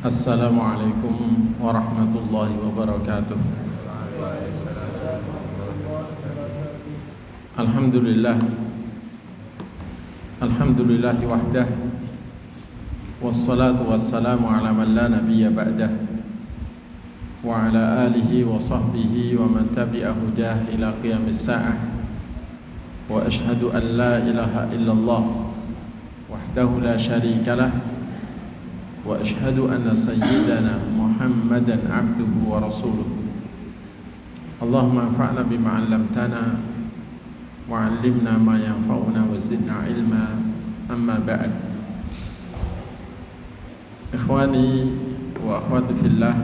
Assalamualaikum warahmatullahi wabarakatuh. Alhamdulillah, alhamdulillahi wahdah, wassalatu wassalamu ala man la nabiyya ba'dah, wa ala alihi wa sahbihi wa man tabi'a hudah ila qiyamis sa'ah. Wa ashhadu an la ilaha illallah wahdahu la syarika lah, wa ashhadu anna sayyidana Muhammadan abduhu wa rasuluh. Allahumma anfa'na bima 'allamtana wa 'allimna ma yanfa'una wa zidna ilma. Amma ba'd. Ikhwani wa akhwati fillah,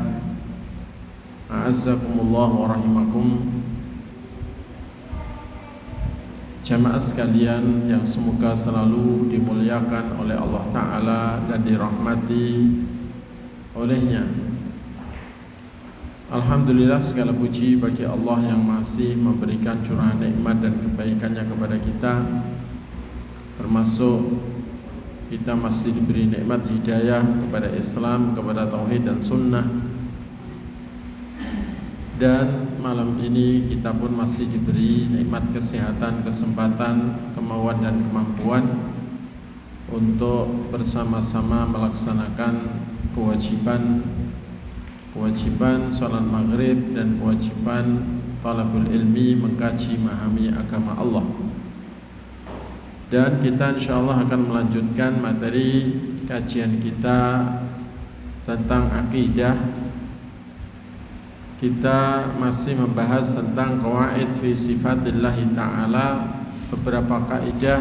a'azzakumullah wa rahimakum. Jamaah sekalian yang semoga selalu dimuliakan oleh Allah Ta'ala dan dirahmati olehnya. Alhamdulillah, segala puji bagi Allah yang masih memberikan curahan nikmat dan kebaikannya kepada kita, termasuk kita masih diberi nikmat hidayah kepada Islam, kepada Tauhid dan Sunnah. Dan malam ini kita pun masih diberi nikmat kesehatan, kesempatan, kemauan dan kemampuan untuk bersama-sama melaksanakan kewajiban sholat maghrib dan kewajiban talabul ilmi, mengkaji memahami agama Allah. Dan kita insyaallah akan melanjutkan materi kajian kita tentang akidah. Kita masih membahas tentang qawaid fi sifatillahi ta'ala, beberapa kaidah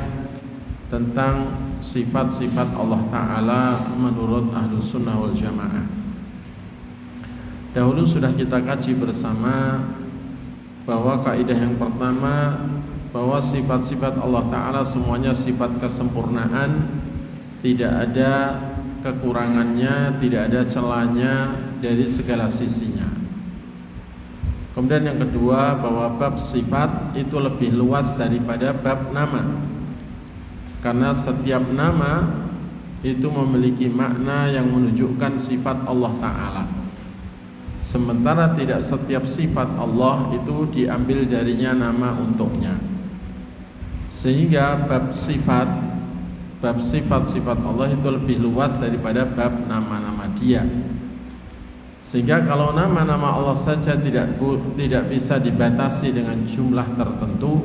tentang sifat-sifat Allah Ta'ala menurut Ahlus Sunnah wal Jamaah. Dahulu sudah kita kaji bersama bahwa kaidah yang pertama, bahwa sifat-sifat Allah Ta'ala semuanya sifat kesempurnaan, tidak ada kekurangannya, tidak ada celahnya dari segala sisinya. Kemudian yang kedua, bahwa bab sifat itu lebih luas daripada bab nama, karena setiap nama itu memiliki makna yang menunjukkan sifat Allah Ta'ala. Sementara tidak setiap sifat Allah itu diambil darinya nama untuknya. Sehingga bab sifat-sifat Allah itu lebih luas daripada bab nama-nama Dia. Sehingga kalau nama-nama Allah saja tidak bisa dibatasi dengan jumlah tertentu,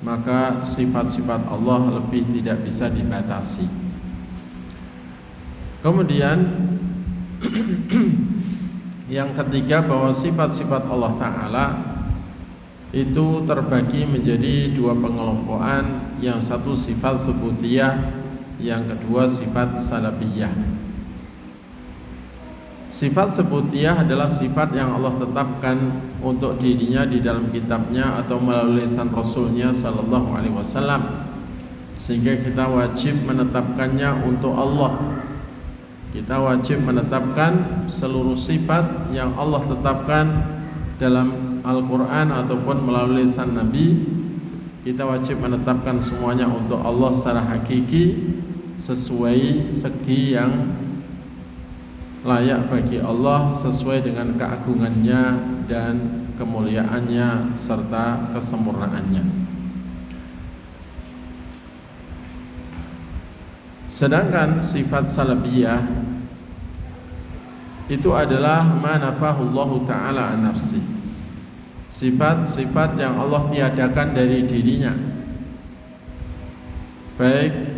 maka sifat-sifat Allah lebih tidak bisa dibatasi. Kemudian yang ketiga, bahwa sifat-sifat Allah Ta'ala itu terbagi menjadi dua pengelompokan. Yang satu sifat tsubutiyah, yang kedua sifat salabiyah. Sifat tsubutiyah adalah sifat yang Allah tetapkan untuk dirinya di dalam kitabnya atau melalui lisan Rasulnya Sallallahu Alaihi Wasallam, sehingga kita wajib menetapkannya untuk Allah. Kita wajib menetapkan seluruh sifat yang Allah tetapkan dalam Al-Quran ataupun melalui lisan Nabi. Kita wajib menetapkan semuanya untuk Allah secara hakiki, sesuai segi yang layak bagi Allah, sesuai dengan keagungannya dan kemuliaannya serta kesempurnaannya. Sedangkan sifat salabiyah itu adalah ma nafahullahu ta'ala an nafsi, sifat-sifat yang Allah tiadakan dari dirinya, baik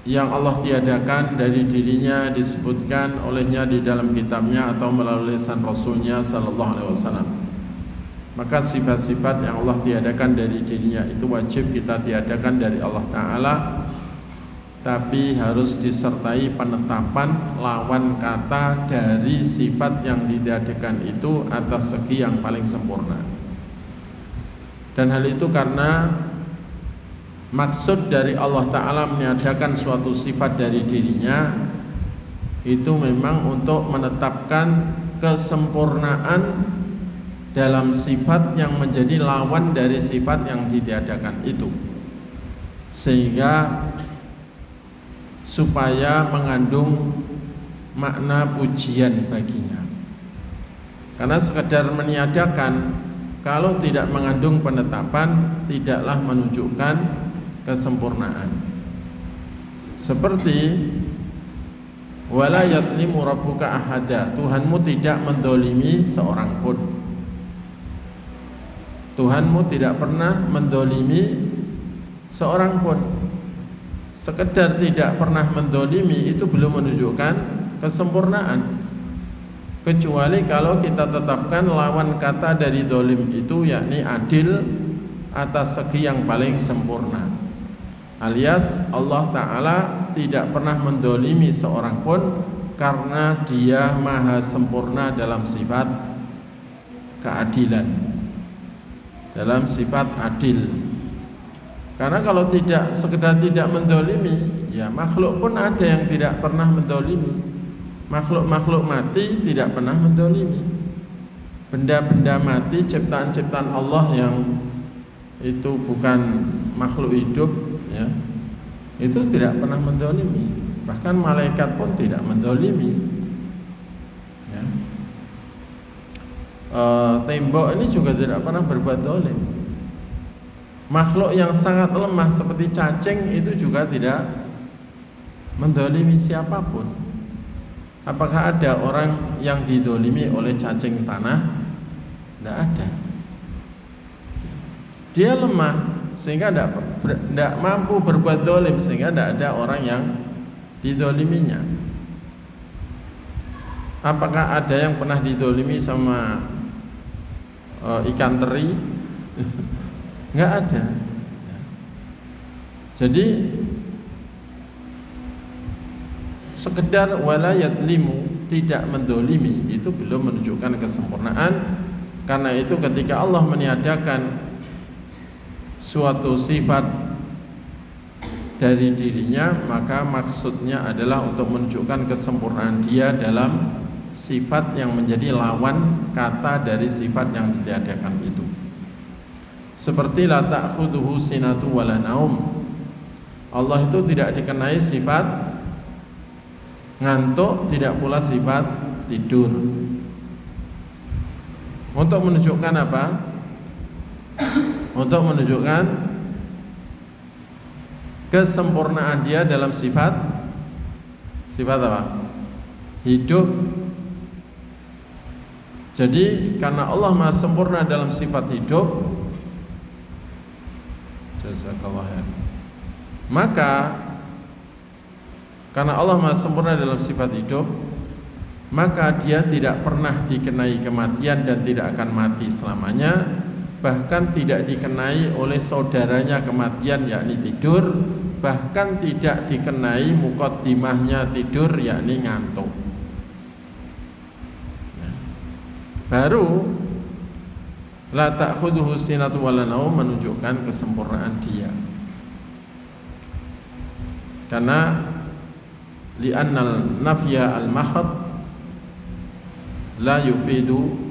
yang Allah tiadakan dari dirinya disebutkan olehnya di dalam kitabnya atau melalui lisan Rasulnya Sallallahu Alaihi Wasallam. Maka sifat-sifat yang Allah tiadakan dari dirinya itu wajib kita tiadakan dari Allah Ta'ala, tapi harus disertai penetapan lawan kata dari sifat yang ditiadakan itu atas segi yang paling sempurna. Dan hal itu karena maksud dari Allah Ta'ala meniadakan suatu sifat dari dirinya itu memang untuk menetapkan kesempurnaan dalam sifat yang menjadi lawan dari sifat yang ditiadakan itu, sehingga supaya mengandung makna pujian baginya. Karena sekedar meniadakan kalau tidak mengandung penetapan tidaklah menunjukkan kesempurnaan. Seperti wala yadlimu rabbuka ahada, Tuhanmu tidak mendolimi seorang pun. Tuhanmu tidak pernah mendolimi seorang pun. Sekedar tidak pernah mendolimi itu belum menunjukkan kesempurnaan. Kecuali kalau kita tetapkan lawan kata dari dolim itu, yakni adil atas segi yang paling sempurna. Alias Allah Ta'ala tidak pernah mendolimi seorang pun karena Dia maha sempurna dalam sifat keadilan, dalam sifat adil. Karena kalau tidak sekedar tidak mendolimi, ya makhluk pun ada yang tidak pernah mendolimi. Makhluk-makhluk mati tidak pernah mendolimi. Benda-benda mati, ciptaan-ciptaan Allah yang itu bukan makhluk hidup, ya, itu tidak pernah mendolimi. Bahkan malaikat pun tidak mendolimi, ya. Tembok ini juga tidak pernah berbuat dolim. Makhluk yang sangat lemah seperti cacing itu juga tidak mendolimi siapapun. Apakah ada orang yang didolimi oleh cacing tanah? Tidak ada. Dia lemah sehingga tidak mampu berbuat dolim, sehingga tidak ada orang yang didoliminya. Apakah ada yang pernah didolimi sama ikan teri? Nggak ada. Jadi sekedar wala yadlimu, tidak mendolimi, itu belum menunjukkan kesempurnaan. Karena itu ketika Allah meniadakan suatu sifat dari dirinya, maka maksudnya adalah untuk menunjukkan kesempurnaan Dia dalam sifat yang menjadi lawan kata dari sifat yang ditiadakan itu. Seperti la ta'khudhuhu sinatu wala naum, Allah itu tidak dikenai sifat ngantuk, tidak pula sifat tidur. Untuk menunjukkan apa? Untuk menunjukkan kesempurnaan Dia dalam sifat apa? Hidup. Jadi karena Allah maha sempurna dalam sifat hidup, jazakallah ya, maka karena Allah maha sempurna dalam sifat hidup, maka Dia tidak pernah dikenai kematian dan tidak akan mati selamanya. Bahkan tidak dikenai oleh saudaranya kematian, yakni tidur. Bahkan tidak dikenai muqaddimahnya tidur, yakni ngantuk. Baru la ta'khudhuhu sinatu wala naum menunjukkan kesempurnaan Dia. Karena li'annal nafya al-mahad la yufidu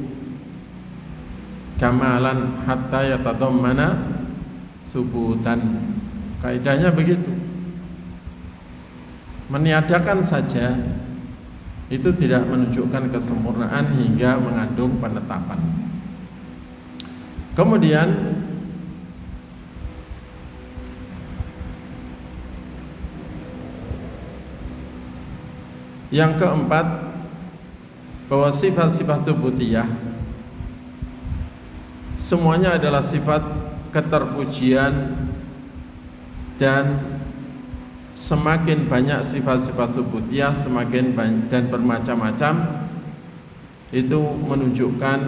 kamalan hatta yatadammana subutan. Kaidahnya begitu. Meniadakan saja itu tidak menunjukkan kesempurnaan hingga mengandung penetapan. Kemudian yang keempat, bahwa sifat-sifat ubudiyah semuanya adalah sifat keterpujian, dan semakin banyak sifat-sifat ubudiyah, semakin banyak dan bermacam-macam, itu menunjukkan,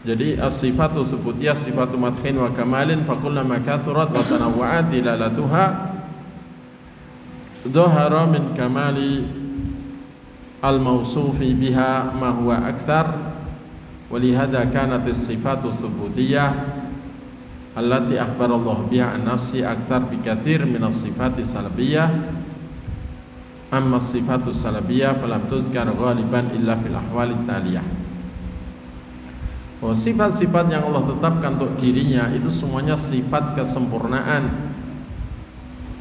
jadi as-sifatu ubudiyah sifatu madhin wa kamalin fakullama kathurat wa tanawwa'at dilalatuha dhahara min kamali al-mawsufi biha ma huwa akthar. Walihada kanat as-sifatu thubutiyah allati akhbarallahu biha an nafsi akthar bikathir min as-sifati salabiyah. Amma as-sifatu salabiyah falam tudhkar ghaliban illa fil ahwali taliyah. Sifat-sifat yang Allah tetapkan untuk dirinya itu semuanya sifat kesempurnaan,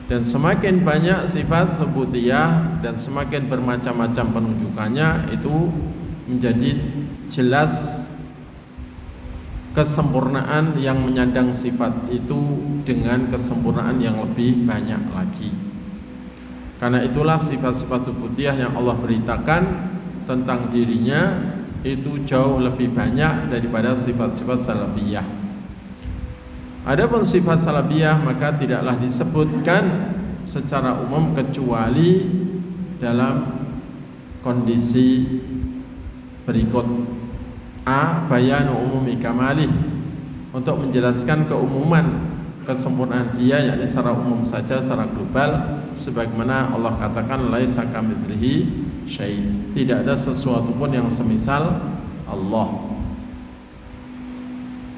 Dan semakin banyak sifat subutiyah dan semakin bermacam-macam penunjukannya, itu menjadi jelas kesempurnaan yang menyandang sifat itu dengan kesempurnaan yang lebih banyak lagi. Karena itulah sifat-sifat subutiyah yang Allah beritakan tentang dirinya itu jauh lebih banyak daripada sifat-sifat salabiyah. Adapun sifat salabiyah maka tidaklah disebutkan secara umum kecuali dalam kondisi berikut. A. Bayanu umumi kamalih, untuk menjelaskan keumuman kesempurnaan dia, yakni secara umum saja, secara global, sebagaimana Allah katakan laisa kamitslihi syai', tidak ada sesuatu pun yang semisal Allah.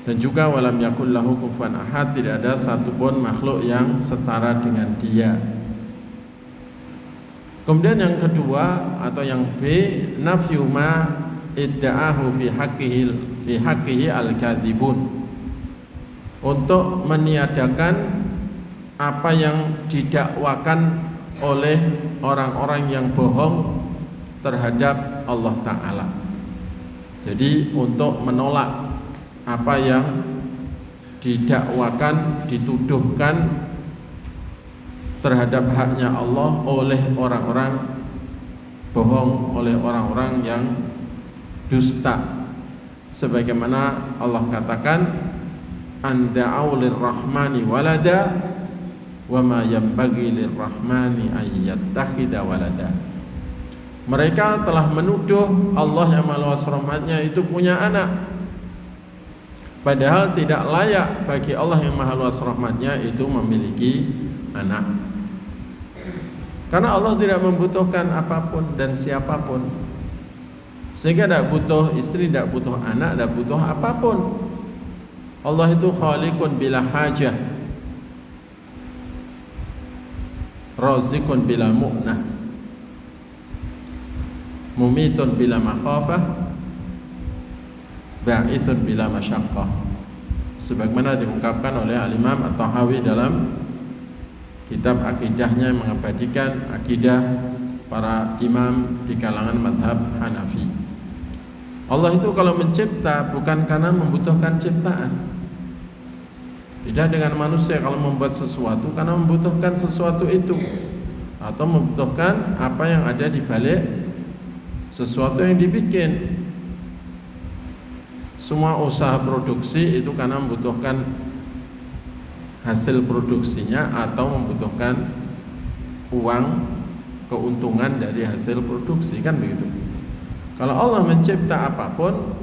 Dan juga walam yakul lahu kufuwan ahad, tidak ada satupun makhluk yang setara dengan dia. Kemudian yang kedua atau yang B, nafyu ma idda'ahu fi haqqihi al-kadzibun, untuk meniadakan apa yang didakwakan oleh orang-orang yang bohong terhadap Allah Ta'ala. Jadi untuk menolak apa yang didakwakan, dituduhkan terhadap haknya Allah oleh orang-orang bohong, oleh orang-orang yang dusta. Sebagaimana Allah katakan, anda'u lirrahmani walada wa ma yanbaghi lirrahmani an yattakhidha walada. Mereka telah menuduh Allah yang Maha Luas Rahmatnya itu punya anak, padahal tidak layak bagi Allah yang Maha Luas Rahmatnya itu memiliki anak. Karena Allah tidak membutuhkan apapun dan siapapun, sehingga tidak butuh istri, tidak butuh anak, tidak butuh apapun. Allah itu khaliqun bila hajah, razikun bila mu'nah, mumitun bila makhafah, ba'ithun bila masyaqqah, sebagaimana diungkapkan oleh Al-Imam At-Tahawi dalam kitab akidahnya yang mengabadikan akidah para imam di kalangan madhab Hanafi. Allah itu kalau mencipta bukan karena membutuhkan ciptaan. Tidak dengan manusia kalau membuat sesuatu karena membutuhkan sesuatu itu, atau membutuhkan apa yang ada di balik sesuatu yang dibikin. Semua usaha produksi itu karena membutuhkan hasil produksinya atau membutuhkan uang, keuntungan dari hasil produksi, kan begitu. Kalau Allah mencipta apapun,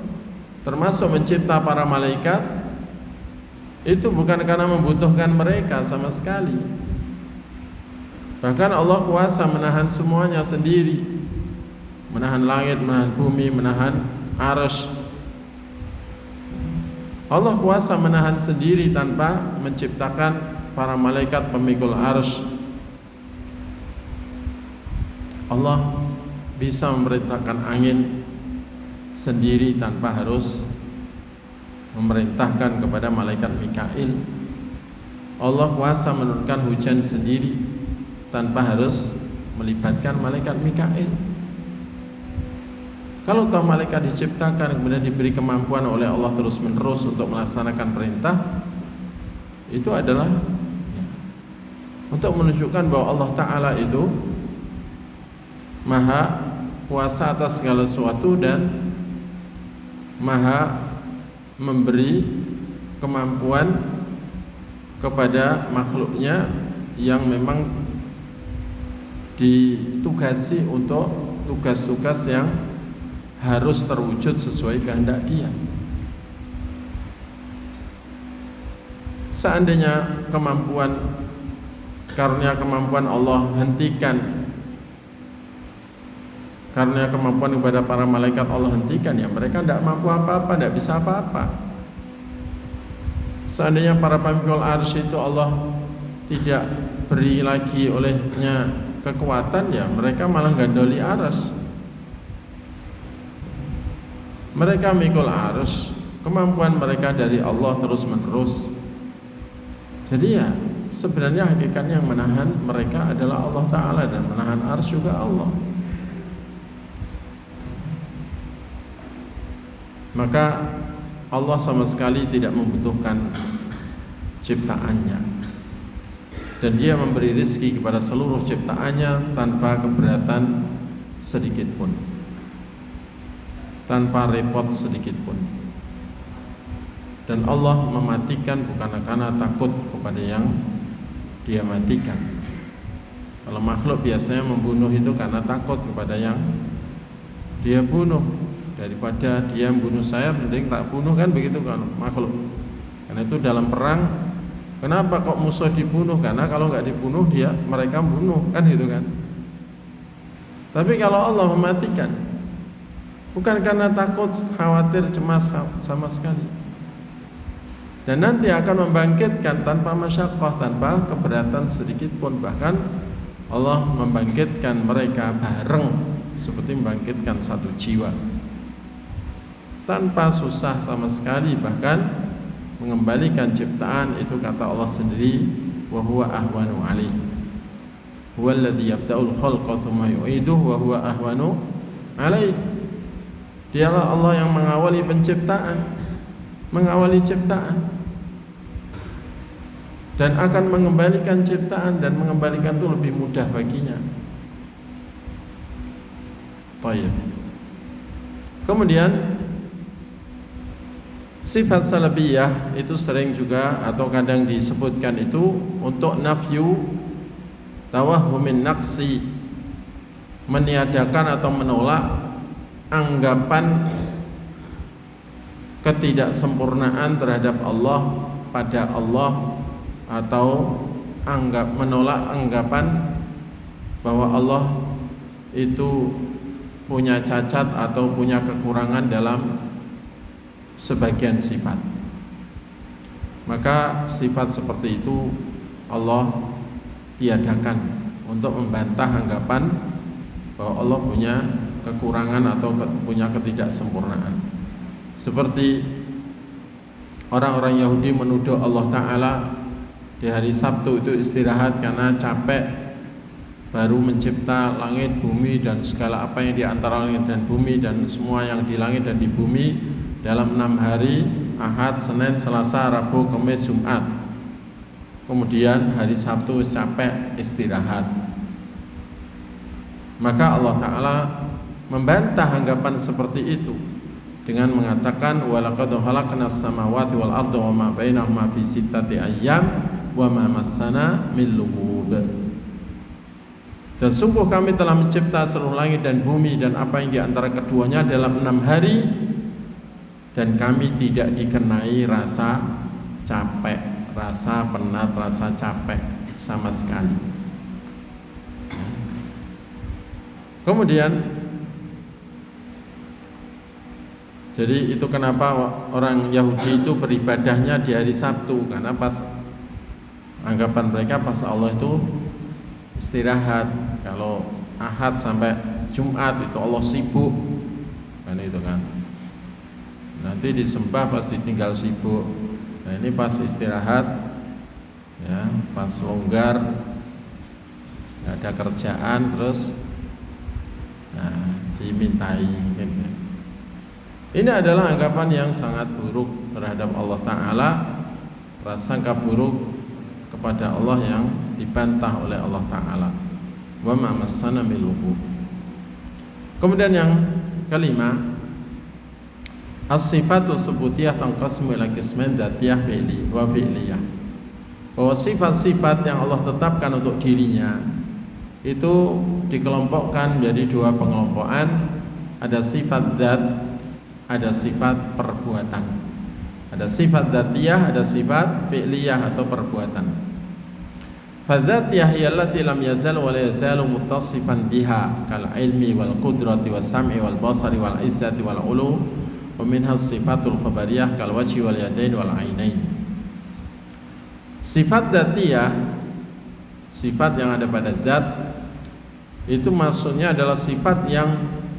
termasuk mencipta para malaikat, itu bukan karena membutuhkan mereka sama sekali. Bahkan Allah kuasa menahan semuanya sendiri, menahan langit, menahan bumi, menahan arsy. Allah kuasa menahan sendiri tanpa menciptakan para malaikat pemikul arsy. Allah bisa memerintahkan angin sendiri tanpa harus memerintahkan kepada malaikat Mikail. Allah kuasa menurunkan hujan sendiri tanpa harus melibatkan malaikat Mikail. Kalau toh malaikat diciptakan kemudian diberi kemampuan oleh Allah terus menerus untuk melaksanakan perintah, itu adalah untuk menunjukkan bahwa Allah Ta'ala itu maha kuasa atas segala sesuatu dan maha memberi kemampuan kepada makhluknya yang memang ditugasi untuk tugas-tugas yang harus terwujud sesuai kehendak Dia. Seandainya karunia kemampuan Allah hentikan, karunia kemampuan kepada para malaikat Allah hentikan, ya mereka tidak mampu apa-apa, tidak bisa apa-apa. Seandainya para pemikul arsy itu Allah tidak beri lagi olehnya kekuatan, ya mereka malah gandoli arsy. Mereka mikul arsy, kemampuan mereka dari Allah terus menerus. Jadi ya sebenarnya hakikatnya yang menahan mereka adalah Allah Ta'ala, dan menahan arsy juga Allah. Maka Allah sama sekali tidak membutuhkan ciptaannya, dan Dia memberi rezeki kepada seluruh ciptaannya tanpa keberatan sedikit pun, tanpa repot sedikit pun. Dan Allah mematikan bukan karena takut kepada yang Dia matikan. Kalau makhluk biasanya membunuh itu karena takut kepada yang Dia bunuh. Daripada dia membunuh saya, mending tak bunuh, kan begitu kan makhluk. Karena itu dalam perang, kenapa kok musuh dibunuh? Karena kalau nggak dibunuh mereka bunuh, kan gitu kan. Tapi kalau Allah mematikan, bukan karena takut, khawatir, cemas sama sekali. Dan nanti akan membangkitkan tanpa masyaqqah, tanpa keberatan sedikit pun. Bahkan Allah membangkitkan mereka bareng, seperti membangkitkan satu jiwa, tanpa susah sama sekali. Bahkan mengembalikan ciptaan itu kata Allah sendiri, wa huwa ahwanu alaih, huwa alladhi yabda'ul khalqa thumma yu'iduhu wa huwa ahwanu alaih. Dialah Allah yang mengawali penciptaan, mengawali ciptaan, dan akan mengembalikan ciptaan, dan mengembalikan itu lebih mudah baginya. Baik. Kemudian sifat salabiyah itu sering juga atau kadang disebutkan itu untuk nafyu tawahhumin naqsi, meniadakan atau menolak anggapan ketidaksempurnaan terhadap Allah pada Allah, atau menolak anggapan bahwa Allah itu punya cacat atau punya kekurangan dalam sebagian sifat. Maka sifat seperti itu Allah tiadakan untuk membantah anggapan bahwa Allah punya kekurangan atau punya ketidaksempurnaan. Seperti orang-orang Yahudi menuduh Allah Ta'ala di hari Sabtu itu istirahat karena capek, baru mencipta langit, bumi, dan segala apa yang di antara langit dan bumi, dan semua yang di langit dan di bumi dalam 6 hari, Ahad, Senin, Selasa, Rabu, Kamis, Jumat. Kemudian hari Sabtu capek, istirahat. Maka Allah Ta'ala membantah anggapan seperti itu dengan mengatakan, walaqad khalaqnas samawati wal arda wama bainahuma fi sittati ayyam wama massana min lughub. Dan sungguh kami telah mencipta seluruh langit dan bumi dan apa yang di antara keduanya dalam 6 hari, dan kami tidak dikenai rasa capek, rasa penat, rasa capek sama sekali. Kemudian, jadi itu kenapa orang Yahudi itu beribadahnya di hari Sabtu, karena pas anggapan mereka pas Allah itu istirahat. Kalau Ahad sampai Jumat itu Allah sibuk, kan itu kan. Nanti disembah pasti tinggal sibuk. Nah ini pas istirahat, ya, pas longgar, nggak ada kerjaan, terus dimintai. Gitu. Ini adalah anggapan yang sangat buruk terhadap Allah Ta'ala, prasangka buruk kepada Allah yang dibantah oleh Allah Ta'ala. Wa ma massana min lughub. Kemudian yang kelima, as-sifatu subutiyah tanqasmu ila qismain dzatiyah wa fi'liyah. Bahwa sifat-sifat yang Allah tetapkan untuk dirinya itu dikelompokkan menjadi 2 pengelompokan. Ada sifat dzat, ada sifat perbuatan. Ada sifat dzatiyah, ada sifat fi'liyah atau perbuatan. Fadzatiyah hiya allati lam yazal wa la yazalu muttasifan biha kal ilmi wal qudrati was sam'i wal basari wal izzati wal ulu. Wa minha sifatul khabariyah kal wajhi wal yadain wal ainain. Sifat dzatiyah, sifat yang ada pada zat, itu maksudnya adalah sifat yang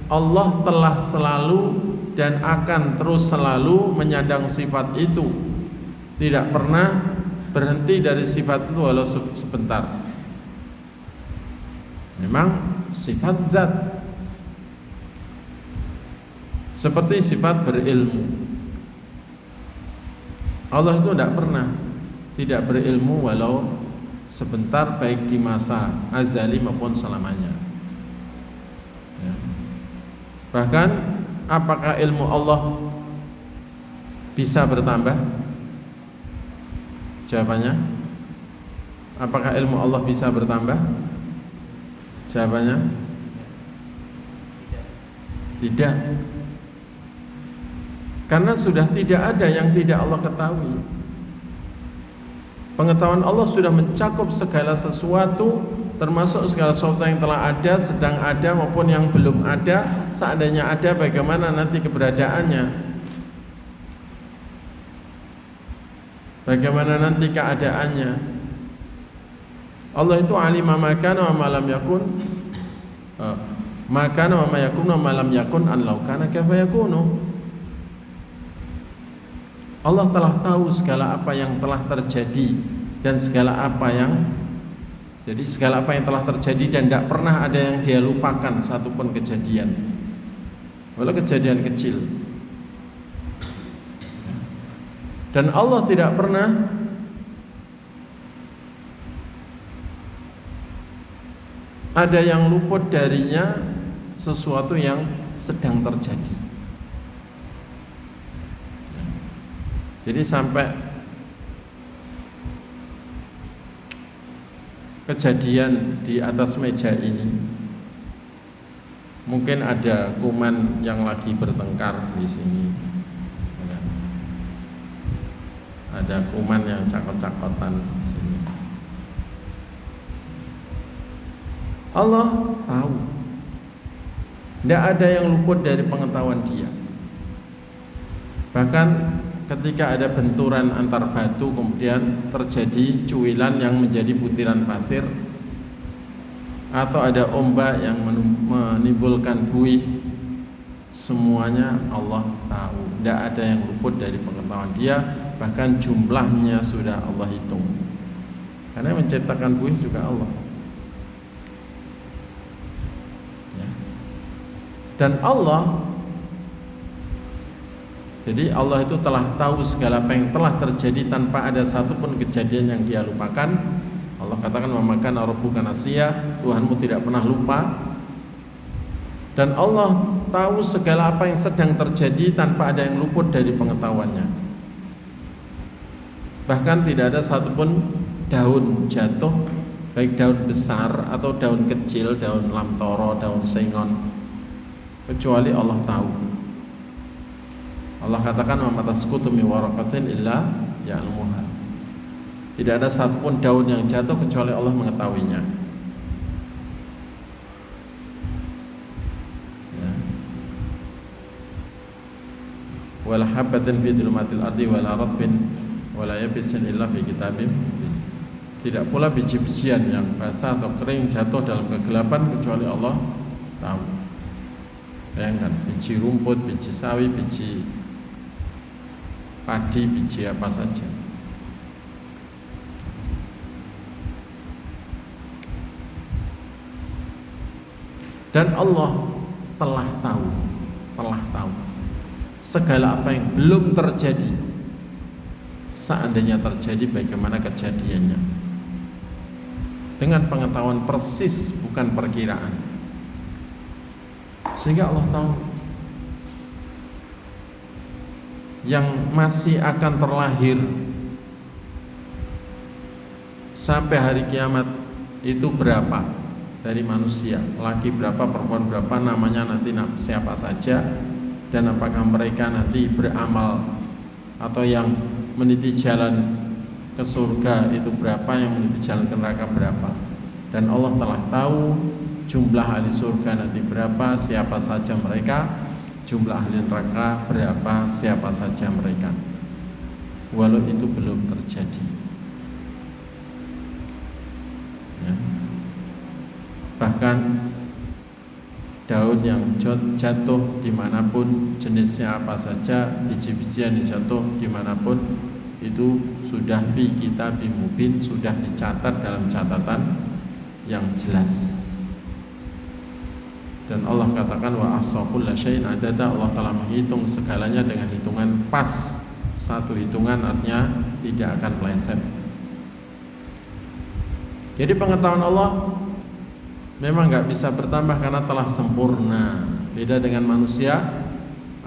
Allah telah selalu dan akan terus selalu menyandang sifat itu, tidak pernah berhenti dari sifat itu walau sebentar. Memang sifat zat seperti sifat berilmu. Allah itu tidak berilmu walau sebentar, baik di masa azali maupun selamanya. Ya. Bahkan apakah ilmu Allah bisa bertambah? Jawabannya, apakah ilmu Allah bisa bertambah? Jawabannya, tidak. Karena sudah tidak ada yang tidak Allah ketahui. Pengetahuan Allah sudah mencakup segala sesuatu, termasuk segala sesuatu yang telah ada, sedang ada maupun yang belum ada. Seandainya ada, bagaimana nanti keberadaannya, bagaimana nanti keadaannya. Allah itu alima ma kana wa ma lam yakun, ma kana wa ma yakun wa ma lam yakun, an law kana kaifa yakunu. Allah telah tahu segala apa yang telah terjadi dan segala apa yang telah terjadi, dan tidak pernah ada yang Dia lupakan satupun kejadian, walau kejadian kecil. Dan Allah tidak pernah ada yang luput darinya sesuatu yang sedang terjadi. Jadi sampai kejadian di atas meja ini, mungkin ada kuman yang lagi bertengkar di sini, ada kuman yang cakot-cakotan di sini. Allah tahu, tidak ada yang luput dari pengetahuan Dia. Bahkan ketika ada benturan antar batu, kemudian terjadi cuilan yang menjadi butiran pasir, atau ada ombak yang menimbulkan buih, semuanya Allah tahu. Tidak ada yang luput dari pengetahuan Dia. Bahkan jumlahnya sudah Allah hitung, karena yang menciptakan buih juga Allah. Ya. Dan jadi Allah itu telah tahu segala apa yang telah terjadi tanpa ada satupun kejadian yang Dia lupakan. Allah katakan, wa ma kana rabbuka nasiya, Tuhanmu tidak pernah lupa. Dan Allah tahu segala apa yang sedang terjadi tanpa ada yang luput dari pengetahuannya. Bahkan tidak ada satupun daun jatuh, baik daun besar atau daun kecil, daun lamtoro, daun sengon, kecuali Allah tahu. Allah katakan, wa ma tasqutu min waraqatin illa ya'lamuha. Tidak ada satupun daun yang jatuh kecuali Allah mengetahuinya. Ya. Wala habatin fi dhulumatil ardi wala ratbin wala yabisin illa fi kitabim mubin. Tidak pula biji-bijian yang basah atau kering jatuh dalam kegelapan kecuali Allah tahu. Bayangkan, biji rumput, biji sawi, biji padi, biji apa saja. Dan Allah telah tahu segala apa yang belum terjadi. Seandainya terjadi, bagaimana kejadiannya, dengan pengetahuan persis, bukan perkiraan. Sehingga Allah tahu yang masih akan terlahir sampai hari kiamat itu berapa dari manusia, laki berapa, perempuan berapa, namanya nanti siapa saja, dan apakah mereka nanti beramal atau yang meniti jalan ke surga itu berapa, yang meniti jalan ke neraka berapa. Dan Allah telah tahu jumlah ahli surga nanti berapa, siapa saja mereka, jumlah ahli neraka berapa, siapa saja mereka, walau itu belum terjadi. Ya. Bahkan daun yang jatuh dimanapun, jenisnya apa saja, biji-bijian yang jatuh dimanapun, itu sudah fi kitabim mubin, sudah dicatat dalam catatan yang jelas. Dan Allah katakan wa ahsa kulla syai'in adada, Allah telah menghitung segalanya dengan hitungan pas. Satu hitungan artinya tidak akan meleset. Jadi pengetahuan Allah memang nggak bisa bertambah karena telah sempurna. Beda dengan manusia,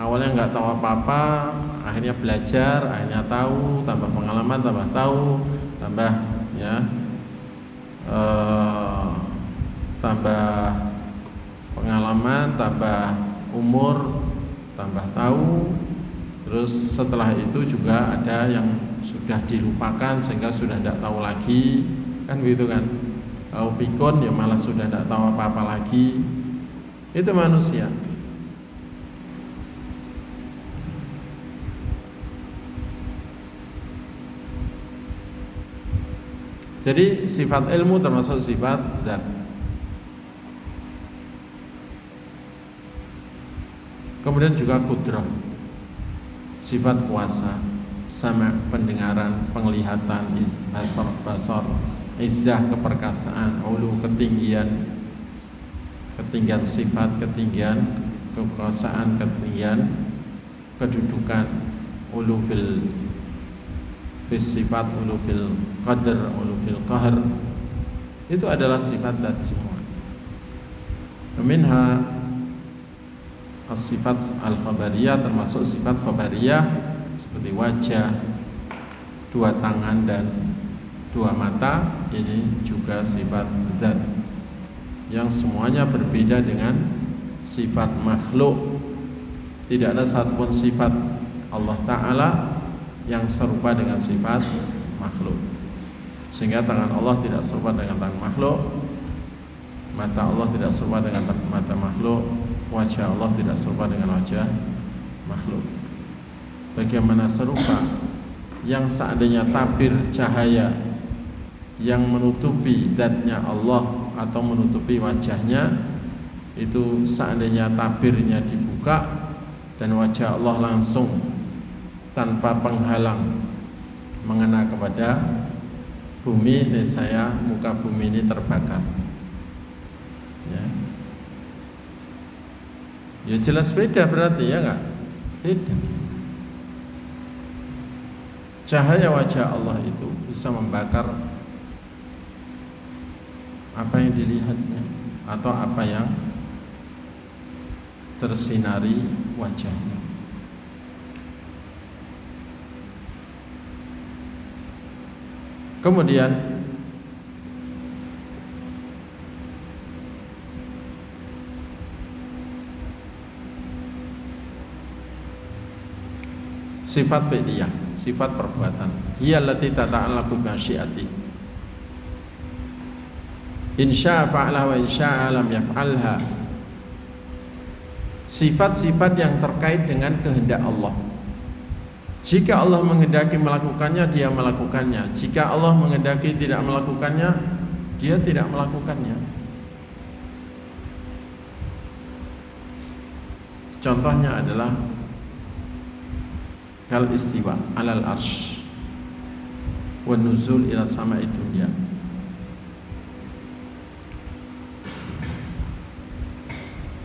awalnya nggak tahu apa-apa, akhirnya belajar, akhirnya tahu, tambah pengalaman, tambah tahu, tambah ya, tambah pengalaman, tambah umur, tambah tahu. Terus setelah itu juga ada yang sudah dilupakan sehingga sudah tidak tahu lagi, kan begitu kan? Kalau pikun ya malah sudah tidak tahu apa-apa lagi. Itu manusia. Jadi sifat ilmu termasuk sifat zat. Kemudian juga kudrah, sifat kuasa, sama pendengaran, penglihatan, basar, izzah keperkasaan, ulu ketinggian sifat, ketinggian kekuasaan, ketinggian kedudukan, ulu fil sifat, ulu fil qadar, ulu fil qahr. Itu adalah sifat zat semua. Minha as-sifat al-khabariyah, termasuk sifat khabariyah seperti wajah, dua tangan dan dua mata. Ini juga sifat zat yang semuanya berbeda dengan sifat makhluk. Tidak ada satupun sifat Allah Ta'ala yang serupa dengan sifat makhluk. Sehingga tangan Allah tidak serupa dengan tangan makhluk, mata Allah tidak serupa dengan mata makhluk, wajah Allah tidak serupa dengan wajah makhluk. Bagaimana serupa yang seandainya tabir cahaya yang menutupi zatnya Allah atau menutupi wajahnya, itu seandainya tabirnya dibuka dan wajah Allah langsung tanpa penghalang mengena kepada bumi, niscaya muka bumi ini terbakar. Ya jelas beda berarti, ya enggak? Beda. Cahaya wajah Allah itu bisa membakar apa yang dilihatnya atau apa yang tersinari wajahnya. Kemudian sifat fi'liyah, sifat perbuatan. Hiya allati tata'allaqu bi masyiati. In syaa fa'alaha wa in syaa lam yaf'alha. Sifat-sifat yang terkait dengan kehendak Allah. Jika Allah menghendaki melakukannya, dia melakukannya. Jika Allah menghendaki tidak melakukannya, dia tidak melakukannya. Contohnya adalah kal istiwa alal arsh wa nuzul ila sama'i dunya.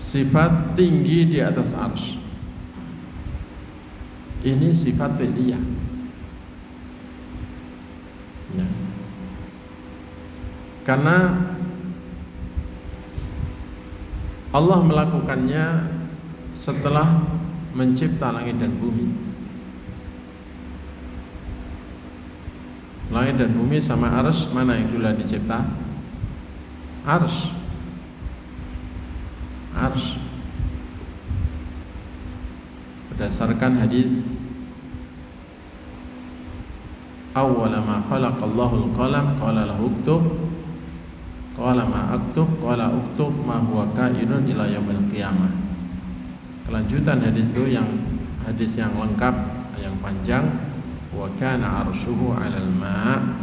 Sifat tinggi di atas arsh, ini sifat fi'liyah ya. Karena Allah melakukannya setelah mencipta langit dan bumi. Langit dan bumi sama arsy, mana yang dulu dicipta? Arsy. Berdasarkan hadis, awwala ma khalaqallahu al-qalam qala lahu uktub, qala ma aktub, qala uktub ma huwa kainun ila yaumil qiyamah. Kelanjutan hadis itu yang hadis yang lengkap, yang panjang, wa kana arshuhu 'alal ma'.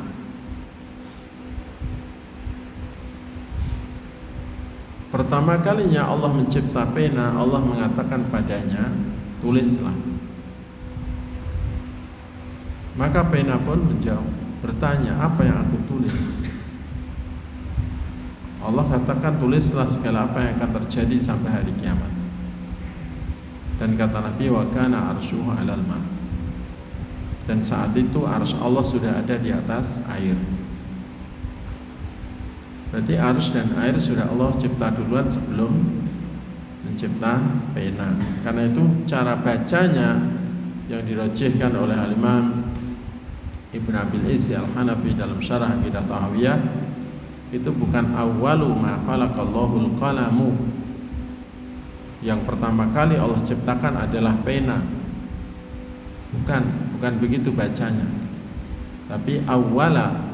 Pertama kalinya Allah mencipta pena, Allah mengatakan padanya, tulislah. Maka pena pun menjawab, bertanya, apa yang aku tulis? Allah katakan, tulislah segala apa yang akan terjadi sampai hari kiamat. Dan kata Nabi, wa kana arshuhu 'alal ma'. Dan saat itu arsy Allah sudah ada di atas air. Berarti arsy dan air sudah Allah cipta duluan sebelum mencipta pena. Karena itu cara bacanya yang dirajihkan oleh Al-Imam Ibn Abil Izzi Al-Hanafi dalam syarah Aqidah Tahawiyah, itu bukan awwalu ma khalaqallahul qalamu. Yang pertama kali Allah ciptakan adalah pena. Bukan begitu bacanya. Tapi awwala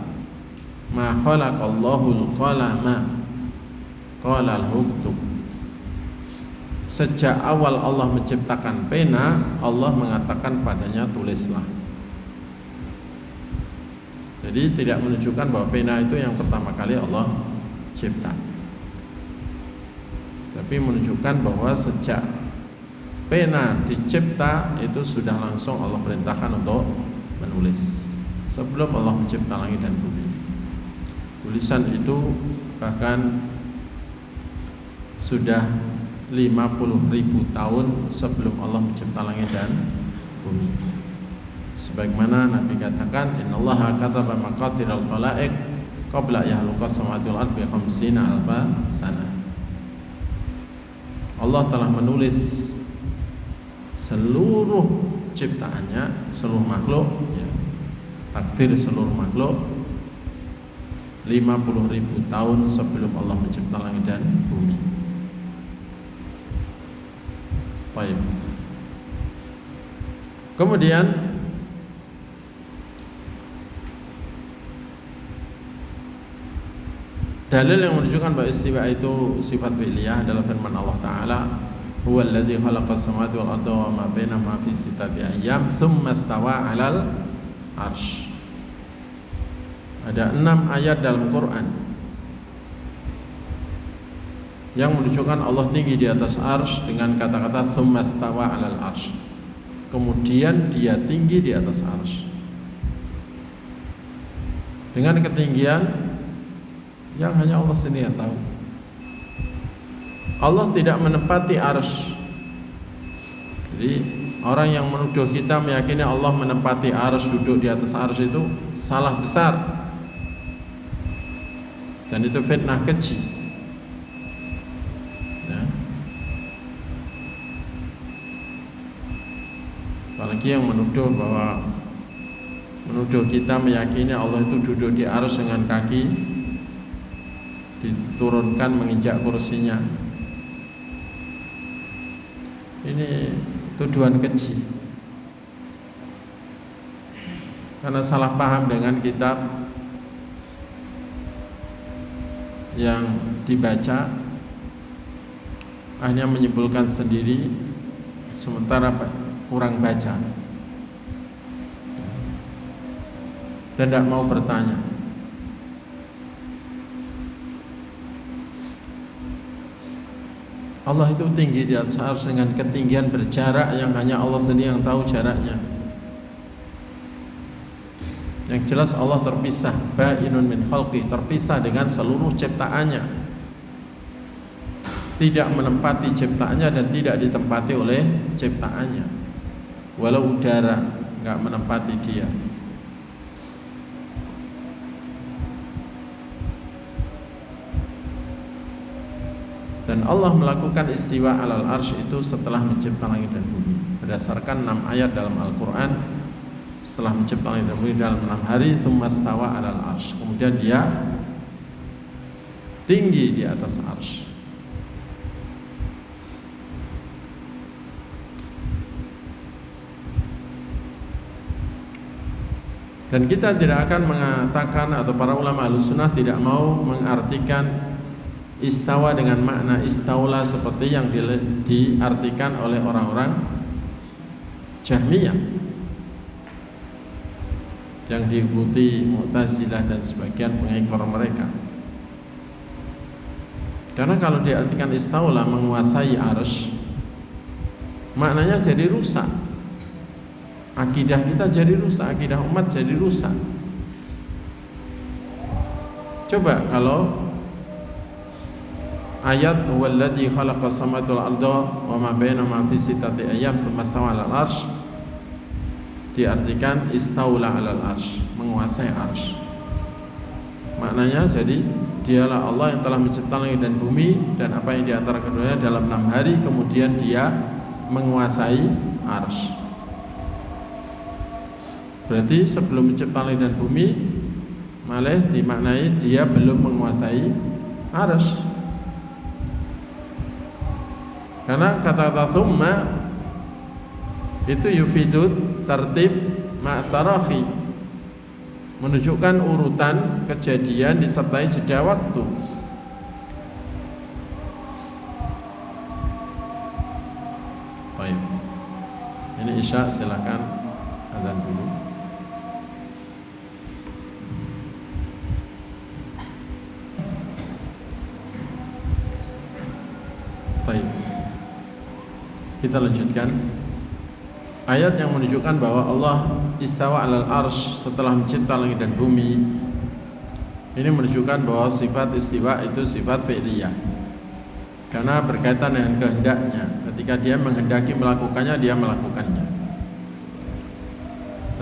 ma khalaqallahul qalama qala al-uktub. Sejak awal Allah menciptakan pena, Allah mengatakan padanya tulislah. Jadi tidak menunjukkan bahwa pena itu yang pertama kali Allah cipta, tapi menunjukkan bahwa sejak pena dicipta itu sudah langsung Allah perintahkan untuk menulis sebelum Allah mencipta langit dan bumi. Tulisan itu bahkan sudah 50.000 tahun sebelum Allah mencipta langit dan bumi. Sebagaimana Nabi katakan, innallaha kataba maqadiral khalaiq qabla yahluqas samawati wal ardi bi 50 alfa sanah. Allah telah menulis seluruh ciptaannya, seluruh makhluk, ya, takdir seluruh makhluk 50.000 tahun sebelum Allah mencipta langit dan bumi. Baik. Kemudian dalil yang menunjukkan bahwa istiwa itu sifat fi'liyah adalah firman Allah Ta'ala, huwa alladzi khalaqas samawati wal arda wa ma bainahuma fi sittati ayyam tsumma istawa 'alal 'arsy. Ada 6 ayat dalam Quran yang menunjukkan Allah tinggi di atas arsy dengan kata-kata tsumma istawa 'alal 'arsy. Kemudian dia tinggi di atas arsy dengan ketinggian yang hanya Allah sendiri yang tahu. Allah tidak menempati arsy. Jadi orang yang menuduh kita meyakini Allah menempati arsy, duduk di atas arsy, itu salah besar. Dan itu fitnah keji. Ya. Apalagi yang menuduh kita meyakini Allah itu duduk di arsy dengan kaki diturunkan menginjak kursinya. Ini tuduhan keji, karena salah paham dengan kitab yang dibaca, hanya menyimpulkan sendiri sementara kurang baca dan tidak mau bertanya. Allah itu tinggi di atas arsy dengan ketinggian berjarak yang hanya Allah sendiri yang tahu jaraknya. Yang jelas Allah terpisah, ba'inun min khalqi, terpisah dengan seluruh ciptaannya. Tidak menempati ciptaannya dan tidak ditempati oleh ciptaannya. Walau udara enggak menempati dia. Dan Allah melakukan istiwa alal arsy itu setelah mencipta langit dan bumi berdasarkan 6 ayat dalam Al-Quran. Setelah mencipta langit dan bumi dalam 6 hari, tsumma stawa alal arsy, kemudian dia tinggi di atas arsy. Dan kita tidak akan mengatakan, atau para ulama Ahlussunnah tidak mau mengartikan istawa dengan makna istaula seperti yang diartikan oleh orang-orang Jahmiyah yang diikuti Mu'tazilah dan sebagian pengikut mereka. Karena kalau diartikan istaula menguasai arsy, maknanya jadi rusak. akidah kita jadi rusak, akidah umat jadi rusak. Coba kalau ayat walladzi khalaqas samawati wal arda wa ma bainahuma fi sittati ayyam tsumma stawa 'alal arsy diartikan istaula 'alal arsy, menguasai arsy. Maknanya jadi dialah Allah yang telah mencipta langit dan bumi dan apa yang di antara keduanya dalam 6 hari, kemudian dia menguasai arsy. Berarti sebelum mencipta langit dan bumi malah dimaknai dia belum menguasai arsy. Karena kata-kata thumma itu yufidut tartib ma'tarafi, menunjukkan urutan kejadian disertai jeda waktu. Baik. Ini Isya, silakan azan dulu. Baik. Kita lanjutkan. Ayat yang menunjukkan bahwa Allah istawa 'alal arsy setelah mencipta langit dan bumi. Ini menunjukkan bahwa sifat istiwa itu sifat fi'liyah. Karena berkaitan dengan kehendaknya. Ketika dia menghendaki melakukannya, dia melakukannya.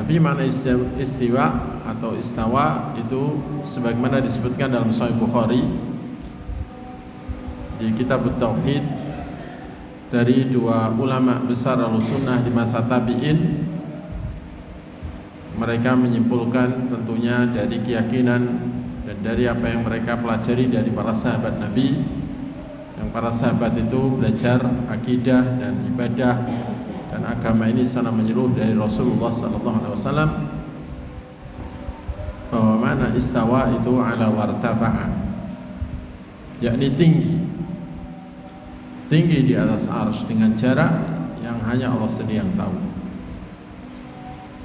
Tapi makna istiwa atau istawa itu sebagaimana disebutkan dalam Sahih Bukhari di kitab Tauhid dari dua ulama besar al-sunnah di masa tabi'in. Mereka menyimpulkan tentunya dari keyakinan dan dari apa yang mereka pelajari dari para sahabat Nabi, yang para sahabat itu belajar akidah dan ibadah dan agama ini secara menyeluruh dari Rasulullah SAW, bahwa mana istawa itu ala wartafa'a, yakni tinggi di atas arsy dengan jarak yang hanya Allah sendiri yang tahu.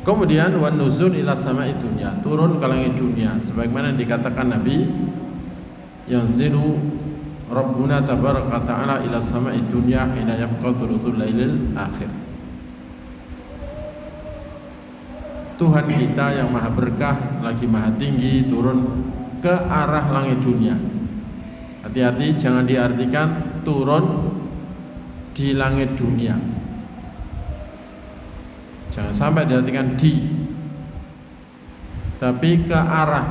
Kemudian wan nuzul ila sama'i dunya, turun ke langit dunia sebagaimana dikatakan Nabi, yanzilu Rabbuna tabaraka ta'ala ila sama'i dunya hina yabqa thuluthul lailil akhir. Tuhan kita yang maha berkah lagi maha tinggi turun ke arah langit dunia. Hati-hati, jangan diartikan turun di langit dunia. Jangan sampai diartikan di, tapi ke arah.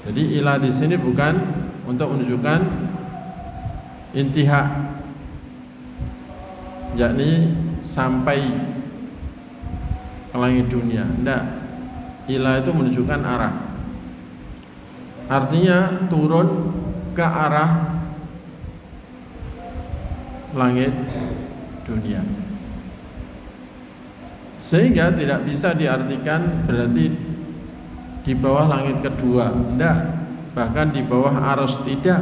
Jadi ila di sini bukan untuk menunjukkan intihak, yakni sampai ke langit dunia. Tidak. Ila itu menunjukkan arah. Artinya turun ke arah langit dunia. Sehingga tidak bisa diartikan berarti di bawah langit kedua. Tidak. Bahkan di bawah arsy tidak.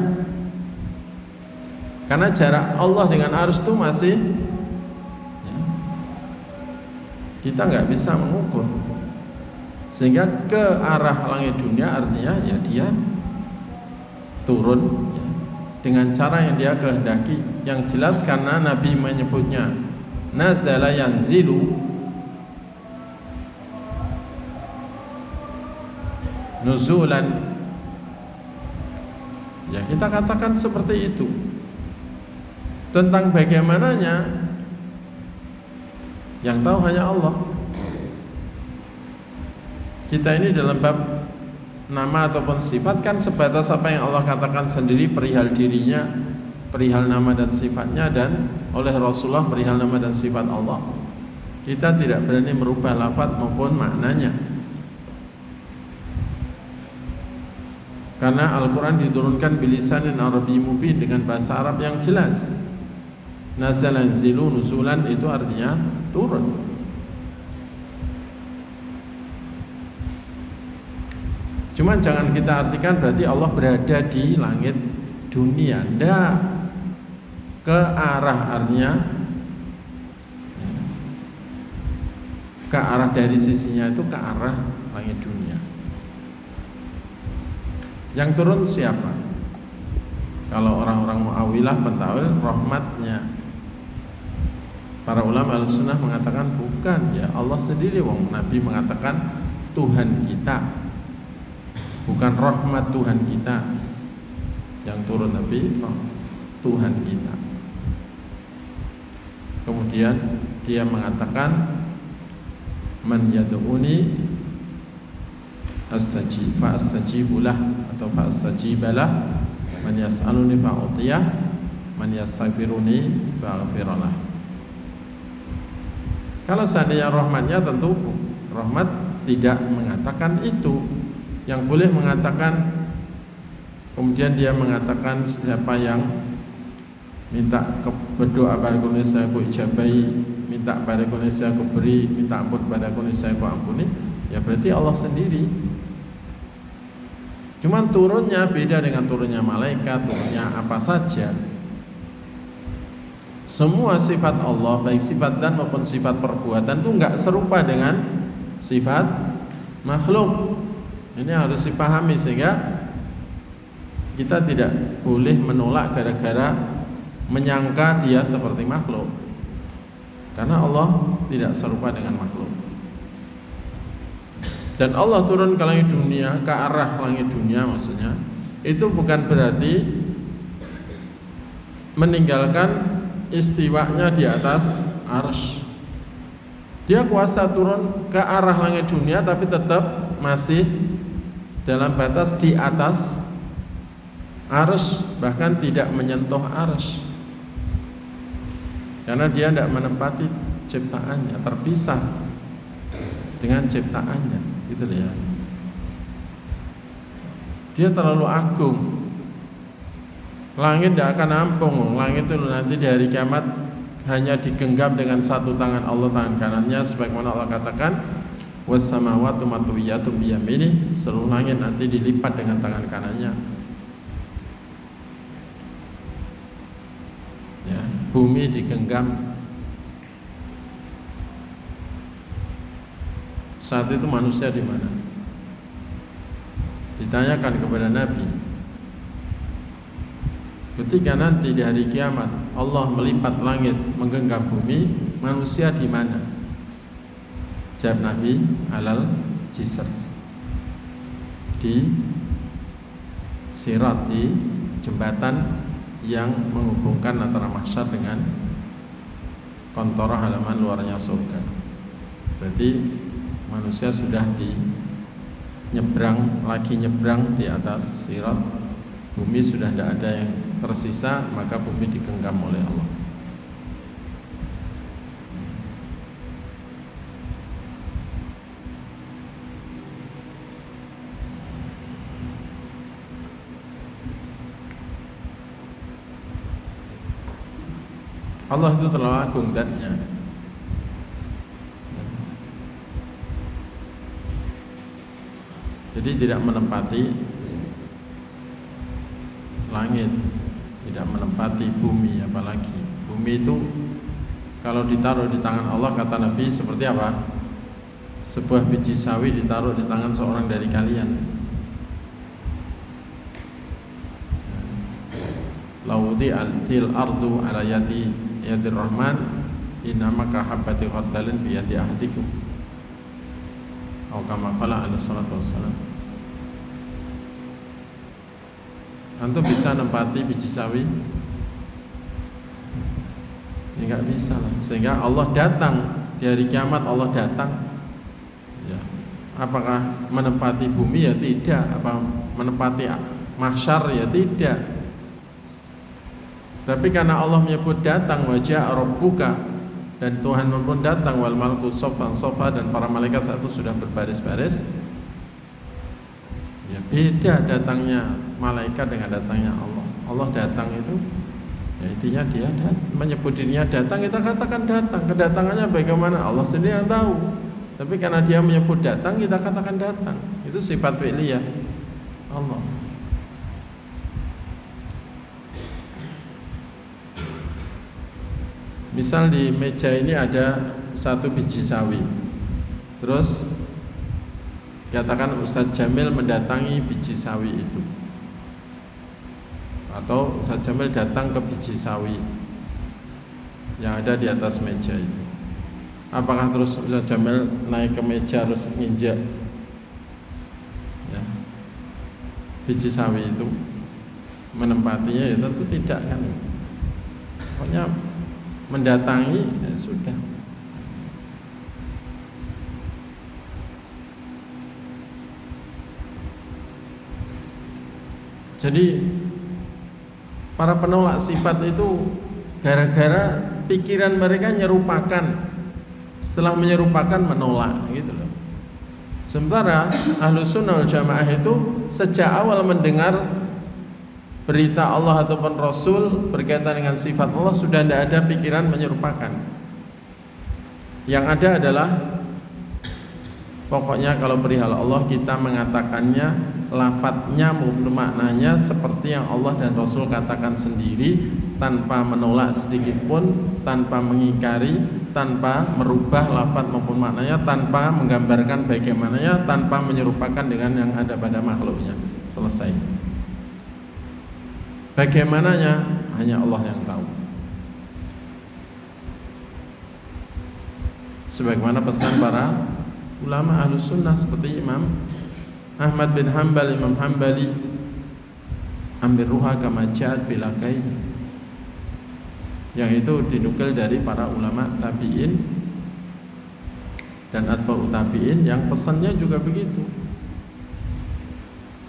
Karena jarak Allah dengan arsy itu masih kita nggak bisa mengukur. Sehingga ke arah langit dunia artinya ya dia turun ya, dengan cara yang dia kehendaki. Yang jelas karena Nabi menyebutnya nazala yanzilu, nuzulan, ya kita katakan seperti itu. Tentang bagaimananya yang tahu hanya Allah. Kita ini dalam bab nama ataupun sifat kan sebatas apa yang Allah katakan sendiri perihal dirinya, perihal nama dan sifatnya, dan oleh Rasulullah perihal nama dan sifat Allah. Kita tidak berani merubah lafaz maupun maknanya. Karena Al-Quran diturunkan bilisanin Arabi mubin, dengan bahasa Arab yang jelas. Nazala yanzilu nuzulan itu artinya turun. Cuma jangan kita artikan berarti Allah berada di langit dunia. Tidak. Ke arah artinya ke arah dari sisinya itu ke arah langit dunia. Yang turun siapa? Kalau orang-orang Mu'awilah pentawil rahmatnya. Para ulama al-sunnah mengatakan bukan. bukan, ya Allah sendiri. Wong Nabi mengatakan Tuhan kita, bukan rahmat Tuhan kita yang turun Nabi, no, Tuhan kita. Kemudian dia mengatakan man yad'uni astajibulah atau fa'astajibalah, man yas'aluni fa'utiyah, man yastaghfiruni fa'aghfirullah. Kalau seandainya rahmatnya, tentu rahmat tidak mengatakan itu. Yang boleh mengatakan, kemudian dia mengatakan siapa yang minta berdoa pada aku saya ku ijabahi, minta pada aku saya ku beri, minta ampun pada aku saya ku ampuni, ya berarti Allah sendiri. Cuman turunnya beda dengan turunnya malaikat, turunnya apa saja. Semua sifat Allah, baik sifat dan maupun sifat perbuatan, itu enggak serupa dengan sifat makhluk. Ini harus dipahami, sehingga kita tidak boleh menolak gara-gara menyangka dia seperti makhluk, karena Allah tidak serupa dengan makhluk. Dan Allah turun ke langit dunia, ke arah langit dunia maksudnya, itu bukan berarti meninggalkan istiwanya di atas arsy. Dia kuasa turun ke arah langit dunia, tapi tetap masih dalam batas di atas arsy, bahkan tidak menyentuh arsy, karena dia tidak menempati ciptaannya, terpisah dengan ciptaannya, gitu ya. Dia terlalu agung. Langit tidak akan nampung. Langit itu nanti di hari kiamat hanya digenggam dengan satu tangan Allah, tangan kanannya, sebagaimana Allah katakan was-samawati matwiyatun biyaminih, seluruh langit nanti dilipat dengan tangan kanannya. Ya, bumi digenggam. Saat itu manusia di mana? Ditanyakan kepada Nabi, ketika nanti di hari kiamat Allah melipat langit, menggenggam bumi, manusia di mana? Jawab Nabi, alal jisr, di sirat, di jembatan yang menghubungkan antara mahsyar dengan kontora halaman luarnya surga. Berarti manusia sudah lagi nyebrang di atas sirat, bumi sudah tidak ada yang tersisa, maka bumi digenggam oleh Allah. Allah itu terlalu agung zatnya. Jadi tidak menempati langit, tidak menempati bumi, apalagi bumi itu kalau ditaruh di tangan Allah, kata Nabi, seperti apa? Sebuah biji sawi ditaruh di tangan seorang dari kalian. Laudi al-til ardu ala yadir rahman innama kahabbati khardalin bi yadi ahadikum. Atau kama qala alaihi salatu wassalam. Antum bisa nempati biji sawi? Ya enggak bisa lah. Sehingga Allah datang di hari kiamat, Allah datang. Ya. Apakah menempati bumi? Ya tidak. Apa menempati mahsyar? Ya tidak. Tapi karena Allah menyebut datang, wajah rabbuka, dan Tuhan pun datang, wal malaku saffan saffa, dan para malaikat saat itu sudah berbaris-baris. Ya beda datangnya malaikat dengan datangnya Allah. Allah datang itu, ya intinya dia menyebut dirinya datang, kita katakan datang. Kedatangannya bagaimana? Allah sendiri yang tahu. Tapi karena dia menyebut datang, kita katakan datang. Itu sifat fi'liyah Allah. Misal di meja ini ada satu biji sawi, terus katakan Ustaz Jamil mendatangi biji sawi itu, atau Ustaz Jamil datang ke biji sawi yang ada di atas meja itu. Apakah terus Ustaz Jamil naik ke meja terus nginjak ya, biji sawi itu, menempatinya? Ya tentu tidak kan. Pokoknya mendatangi ya sudah. Jadi para penolak sifat itu gara-gara pikiran mereka nyerupakan, setelah menyerupakan menolak gitu loh. Sementara Ahlus Sunnah wal Jamaah itu sejak awal mendengar berita Allah ataupun Rasul berkaitan dengan sifat Allah sudah tidak ada pikiran menyerupakan. Yang ada adalah pokoknya kalau perihal Allah kita mengatakannya, lafadznya maupun maknanya seperti yang Allah dan Rasul katakan sendiri, tanpa menolak sedikit pun, tanpa mengingkari, tanpa merubah lafadz maupun maknanya, tanpa menggambarkan bagaimananya, tanpa menyerupakan dengan yang ada pada makhluknya. Selesai. Bagaimananya hanya Allah yang tahu. Sebagaimana pesan para ulama Ahlus Sunnah seperti Imam Ahmad bin Hanbal, Imam Hanbali, ambil ruha kama ja'at bila kain, yang itu dinukil dari para ulama tabi'in dan atba'ut tabi'in yang pesannya juga begitu.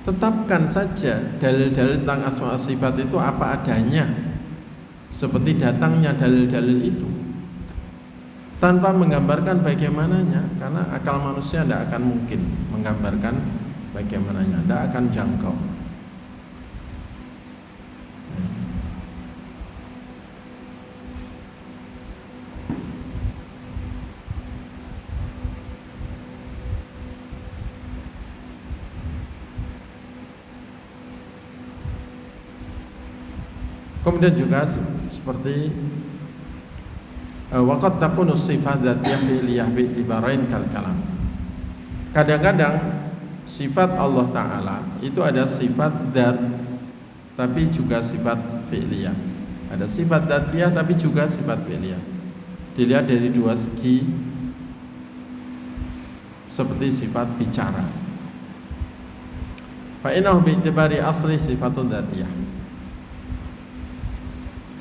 Tetapkan saja dalil-dalil tentang asma sifat itu apa adanya, seperti datangnya dalil-dalil itu, tanpa menggambarkan bagaimananya, karena akal manusia tidak akan mungkin menggambarkan bagaimananya, tidak akan jangkau. Kemudian juga seperti waqad takunu sifat dzatiyah fi'liyah bi ibarain kal kalam. Kadang-kadang sifat Allah Ta'ala itu ada sifat dzat tapi juga sifat fi'liyah. Ada sifat dzatiyah tapi juga sifat fi'liyah. Dilihat dari dua segi, seperti sifat bicara. Fa innahu bi itibari asli sifatun dzatiyah.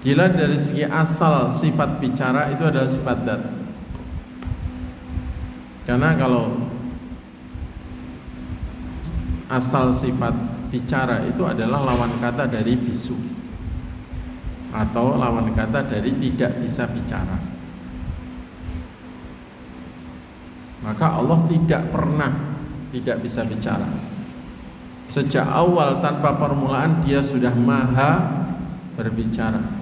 Dilihat dari segi asal sifat bicara itu adalah sifat dzat. Karena kalau asal sifat bicara itu adalah lawan kata dari bisu, atau lawan kata dari tidak bisa bicara. Maka Allah tidak pernah tidak bisa bicara. Sejak awal tanpa permulaan Dia sudah maha berbicara.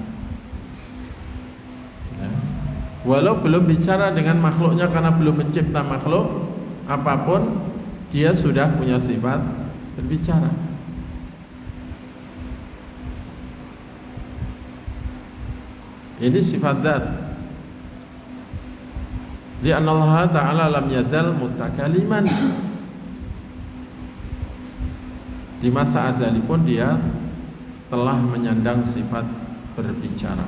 Walau belum bicara dengan makhluknya, karena belum mencipta makhluk apapun, Dia sudah punya sifat berbicara. Ini sifat dzat. Li'anna Allah Ta'ala lam yazal mutakaliman. Di masa azali pun Dia telah menyandang sifat berbicara.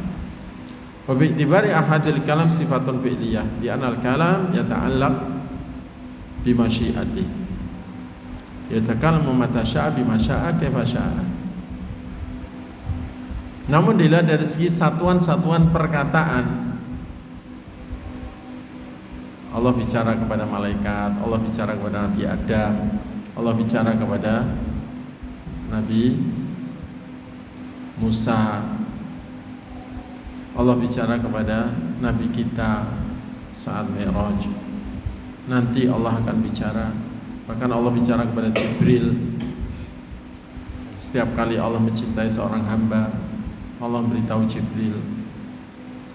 Wa bi itibari ahadil kalam sifatun fi'liyah, di anal kalam yata'allaq bi masyiati. Yatakallamu mata syaa bima syaa kaifa syaa. Namun dilihat dari segi satuan-satuan perkataan, Allah bicara kepada malaikat, Allah bicara kepada Nabi Adam, Allah bicara kepada Nabi Musa, Allah bicara kepada Nabi kita saat Mi'raj. Nanti Allah akan bicara. Bahkan Allah bicara kepada Jibril. Setiap kali Allah mencintai seorang hamba, Allah beritahu Jibril,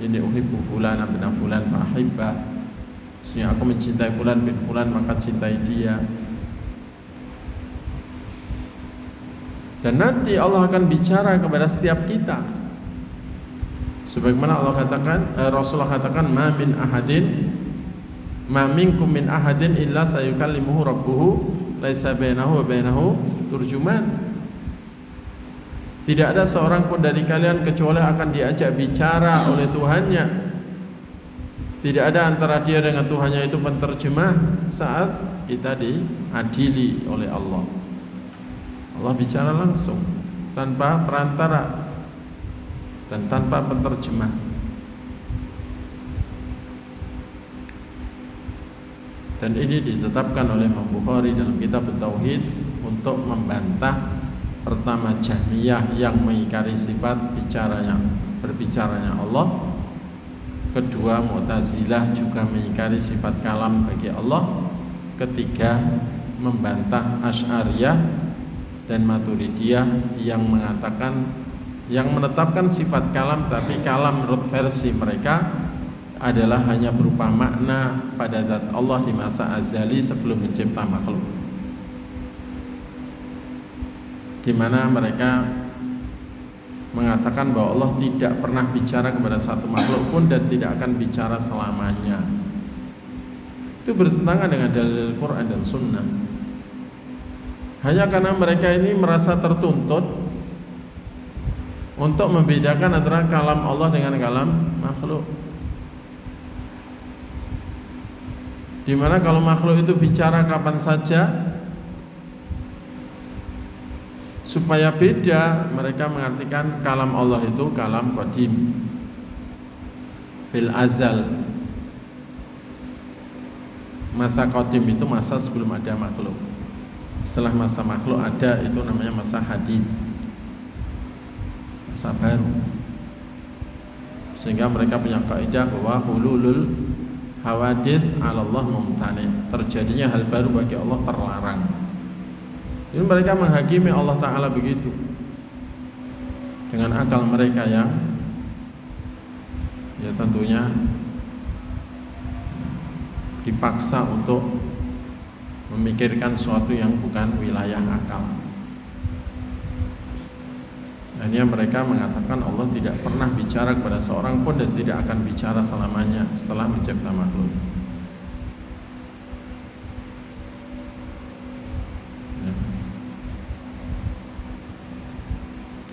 ini uhibbu fulan bin fulan fahibbah. Maksudnya aku mencintai fulan bin fulan, maka cintai dia. Dan nanti Allah akan bicara kepada setiap kita. Sebagaimana Allah katakan, Rasulullah katakan, ma minkum min ahadin illa sayukallimuhu rabbuhu laisa bainahu wa bainahu turjuman. Tidak ada seorang pun dari kalian kecuali akan diajak bicara oleh Tuhannya. Tidak ada antara dia dengan Tuhannya itu penterjemah saat kita diadili oleh Allah. Allah bicara langsung tanpa perantara dan tanpa penterjemah. Dan ini ditetapkan oleh Imam Bukhari dalam kitab Tauhid untuk membantah pertama Jahmiyah yang mengingkari sifat berbicaranya Allah. Kedua, Mu'tazilah juga mengingkari sifat kalam bagi Allah. Ketiga, membantah Asy'ariyah dan Maturidiyah yang menetapkan sifat kalam, tapi kalam menurut versi mereka adalah hanya berupa makna pada zat Allah di masa azali sebelum mencipta makhluk, di mana mereka mengatakan bahwa Allah tidak pernah bicara kepada satu makhluk pun dan tidak akan bicara selamanya. Itu bertentangan dengan dalil Quran dan Sunnah. Hanya karena mereka ini merasa tertuntut untuk membedakan antara kalam Allah dengan kalam makhluk, di mana kalau makhluk itu bicara kapan saja, supaya beda, mereka mengartikan kalam Allah itu kalam qadim fil azal. Masa qadim itu masa sebelum ada makhluk. Setelah masa makhluk ada, itu namanya masa hadis, masa baru. Sehingga mereka punya kaidah bahwa hululul hawadits 'ala Allah mumtani', terjadinya hal baru bagi Allah terlarang. Jadi mereka menghakimi Allah Ta'ala begitu dengan akal mereka yang ya tentunya dipaksa untuk memikirkan sesuatu yang bukan wilayah akal. Dan mereka mengatakan Allah tidak pernah bicara kepada seorang pun dan tidak akan bicara selamanya setelah mencipta makhluk.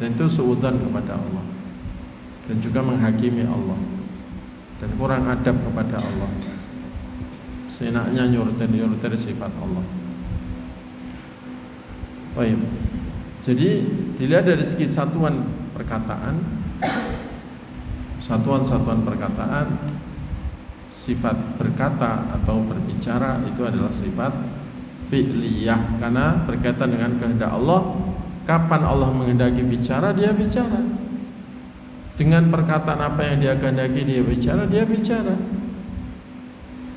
Dan itu suudzon kepada Allah dan juga menghakimi Allah dan kurang adab kepada Allah, seenaknya nyurutin sifat Allah. Baik. Jadi dilihat dari segi satuan perkataan, satuan perkataan, sifat berkata atau berbicara itu adalah sifat fi'liyah karena berkaitan dengan kehendak Allah. Kapan Allah menghendaki bicara, dia bicara. Dengan perkataan apa yang dia kehendaki dia bicara,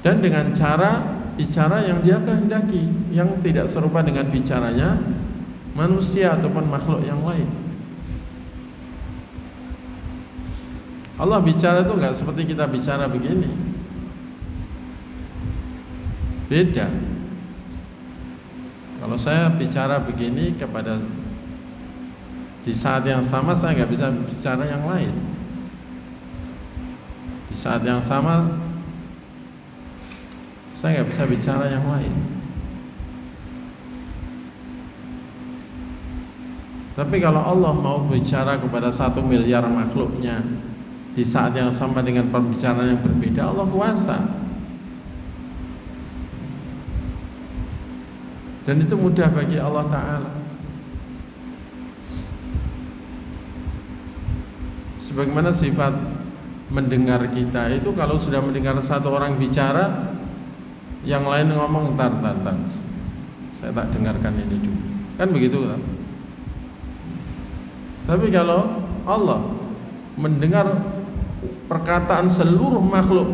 dan dengan cara bicara yang dia kehendaki, yang tidak serupa dengan bicaranya manusia ataupun makhluk yang lain. Allah bicara itu enggak seperti kita bicara begini, beda. Kalau saya bicara begini kepada, di saat yang sama saya nggak bisa bicara yang lain. Di saat yang sama saya nggak bisa bicara yang lain. Tapi kalau Allah mau bicara kepada 1 miliar makhluknya di saat yang sama dengan pembicaraan yang berbeda, Allah kuasa. Dan itu mudah bagi Allah Ta'ala. Sebagaimana sifat mendengar kita itu, kalau sudah mendengar satu orang bicara, yang lain ngomong tar, saya tak dengarkan ini juga, kan begitu kan? Tapi kalau Allah mendengar perkataan seluruh makhluk,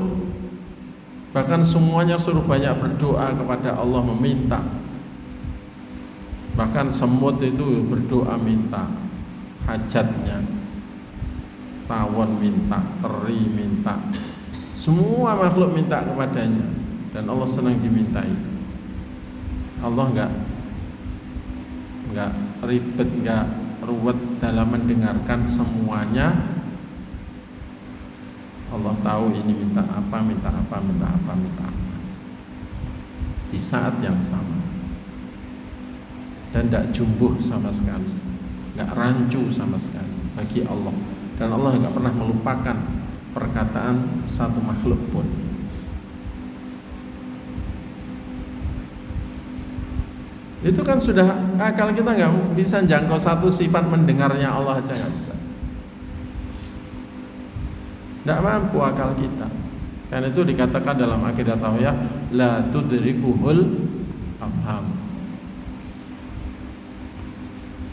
bahkan semuanya suruh banyak berdoa kepada Allah, meminta. Bahkan semut itu berdoa minta hajatnya, tawon minta, teri minta, semua makhluk minta kepadanya, dan Allah senang dimintai. Allah enggak ribet, enggak ruwet dalam mendengarkan semuanya. Allah tahu ini minta apa di saat yang sama, dan tidak jumbuh sama sekali, tidak rancu sama sekali bagi Allah. Dan Allah tidak pernah melupakan perkataan satu makhluk pun. Itu kan sudah akal kita nggak bisa jangkau satu sifat mendengarnya Allah aja nggak bisa. Nggak mampu akal kita. Karena itu dikatakan dalam akidah tauhid la tudrikuhul afham.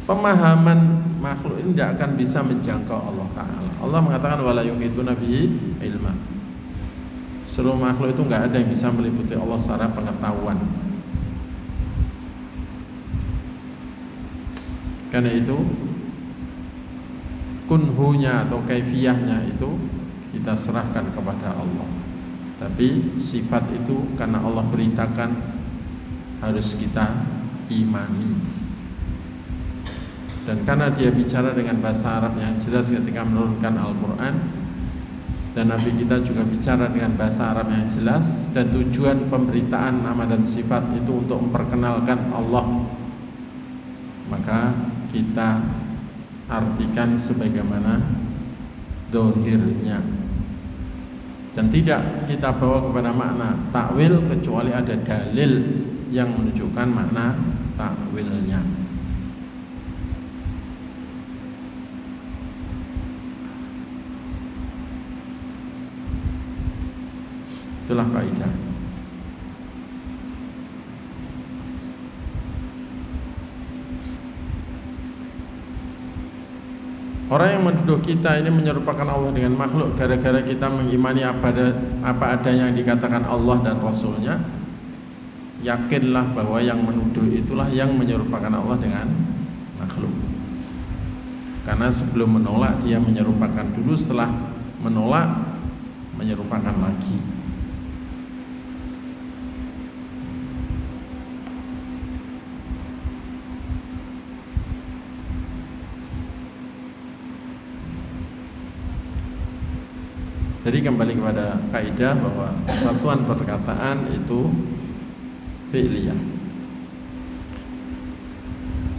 Pemahaman makhluk ini tidak akan bisa menjangkau Allah Ta'ala. Allah mengatakan wala yuhituna bihi ilma. Seluruh makhluk itu nggak ada yang bisa meliputi Allah secara pengetahuan. Karena itu kunhunya atau kaifiyahnya itu kita serahkan kepada Allah. Tapi sifat itu karena Allah beritakan harus kita imani. Dan karena dia bicara dengan bahasa Arab yang jelas ketika menurunkan Al-Quran, dan Nabi kita juga bicara dengan bahasa Arab yang jelas, dan tujuan pemberitaan nama dan sifat itu untuk memperkenalkan Allah, maka kita artikan sebagaimana dohirnya, dan tidak kita bawa kepada makna takwil kecuali ada dalil yang menunjukkan makna takwilnya. Itulah kaidah. Orang yang menuduh kita ini menyerupakan Allah dengan makhluk gara-gara kita mengimani apa adanya yang dikatakan Allah dan Rasulnya, yakinlah bahwa yang menuduh itulah yang menyerupakan Allah dengan makhluk. Karena sebelum menolak dia menyerupakan dulu, setelah menolak menyerupakan lagi. Jadi kembali kepada kaidah bahwa satuan perkataan itu fi'liyah.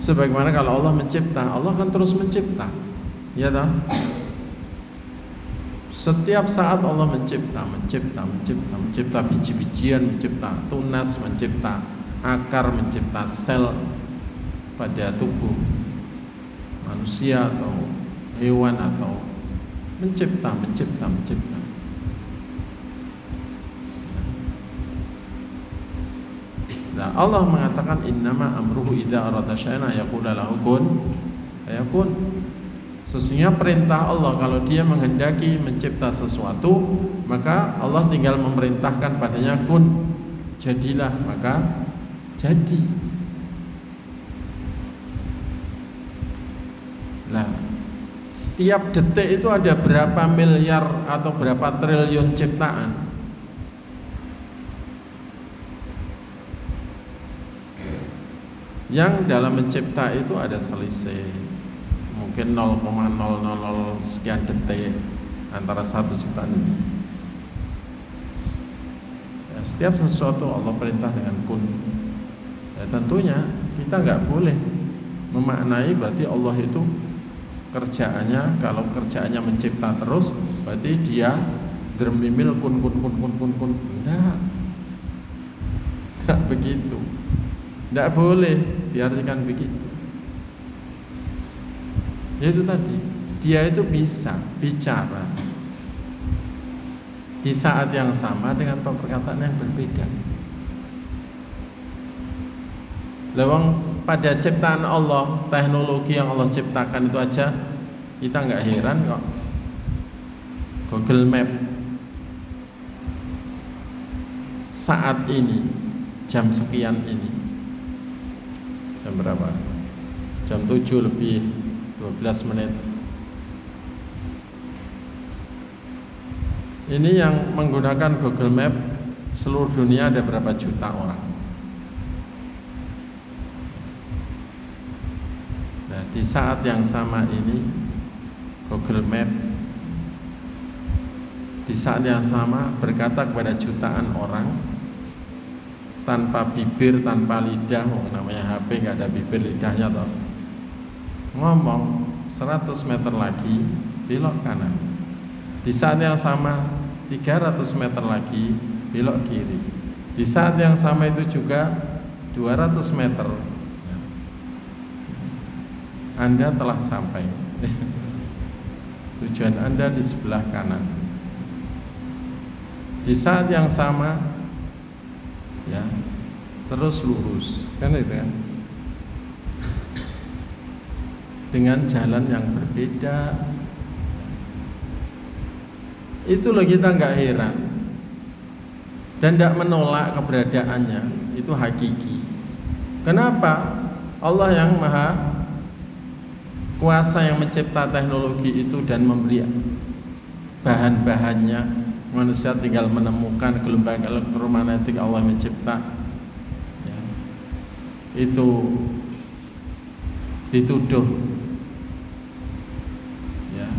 Sebagaimana kalau Allah mencipta, Allah akan terus mencipta. Ya tak? Setiap saat Allah mencipta biji-bijian, mencipta tunas, mencipta akar, mencipta sel pada tubuh manusia atau hewan atau mencipta. Nah, Allah mengatakan innama amruhu idza arada syai'an yaqulu lahu kun fayakun. Sesungguhnya perintah Allah kalau dia menghendaki mencipta sesuatu, maka Allah tinggal memerintahkan padanya kun, jadilah, maka jadi. Nah, tiap detik itu ada berapa miliar atau berapa triliun ciptaan. Yang dalam mencipta itu ada selisih mungkin 0,000 sekian detik antara 1 juta ini. Ya, setiap sesuatu Allah perintah dengan kun. Ya, tentunya kita nggak boleh memaknai berarti Allah itu kerjaannya, kalau kerjaannya mencipta terus berarti dia dermimil kun. Enggak begitu. Enggak boleh diartikan begitu. Itu tadi, dia itu bisa bicara di saat yang sama dengan perkataan yang berbeda. Lawang pada ciptaan Allah, teknologi yang Allah ciptakan itu aja kita nggak heran kok. Google Map saat ini jam sekian ini, jam berapa? Jam 7 lebih 12 menit. Ini yang menggunakan Google Map seluruh dunia ada berapa juta orang. Nah, di saat yang sama ini Google Map di saat yang sama berkata kepada jutaan orang tanpa bibir, tanpa lidah, namanya HP nggak ada bibir lidahnya toh. Ngomong 100 meter lagi belok kanan. Di saat yang sama 300 meter lagi belok kiri. Di saat yang sama itu juga 200 meter Anda telah sampai. Tujuan Anda di sebelah kanan. Di saat yang sama, ya, terus lurus, kan itu kan? Dengan jalan yang berbeda. Itu loh kita nggak heran dan tidak menolak keberadaannya, itu hakiki. Kenapa? Allah yang maha kuasa yang mencipta teknologi itu dan memberi bahan-bahannya, manusia tinggal menemukan gelombang elektromagnetik Allah mencipta, ya. Itu dituduh, ya,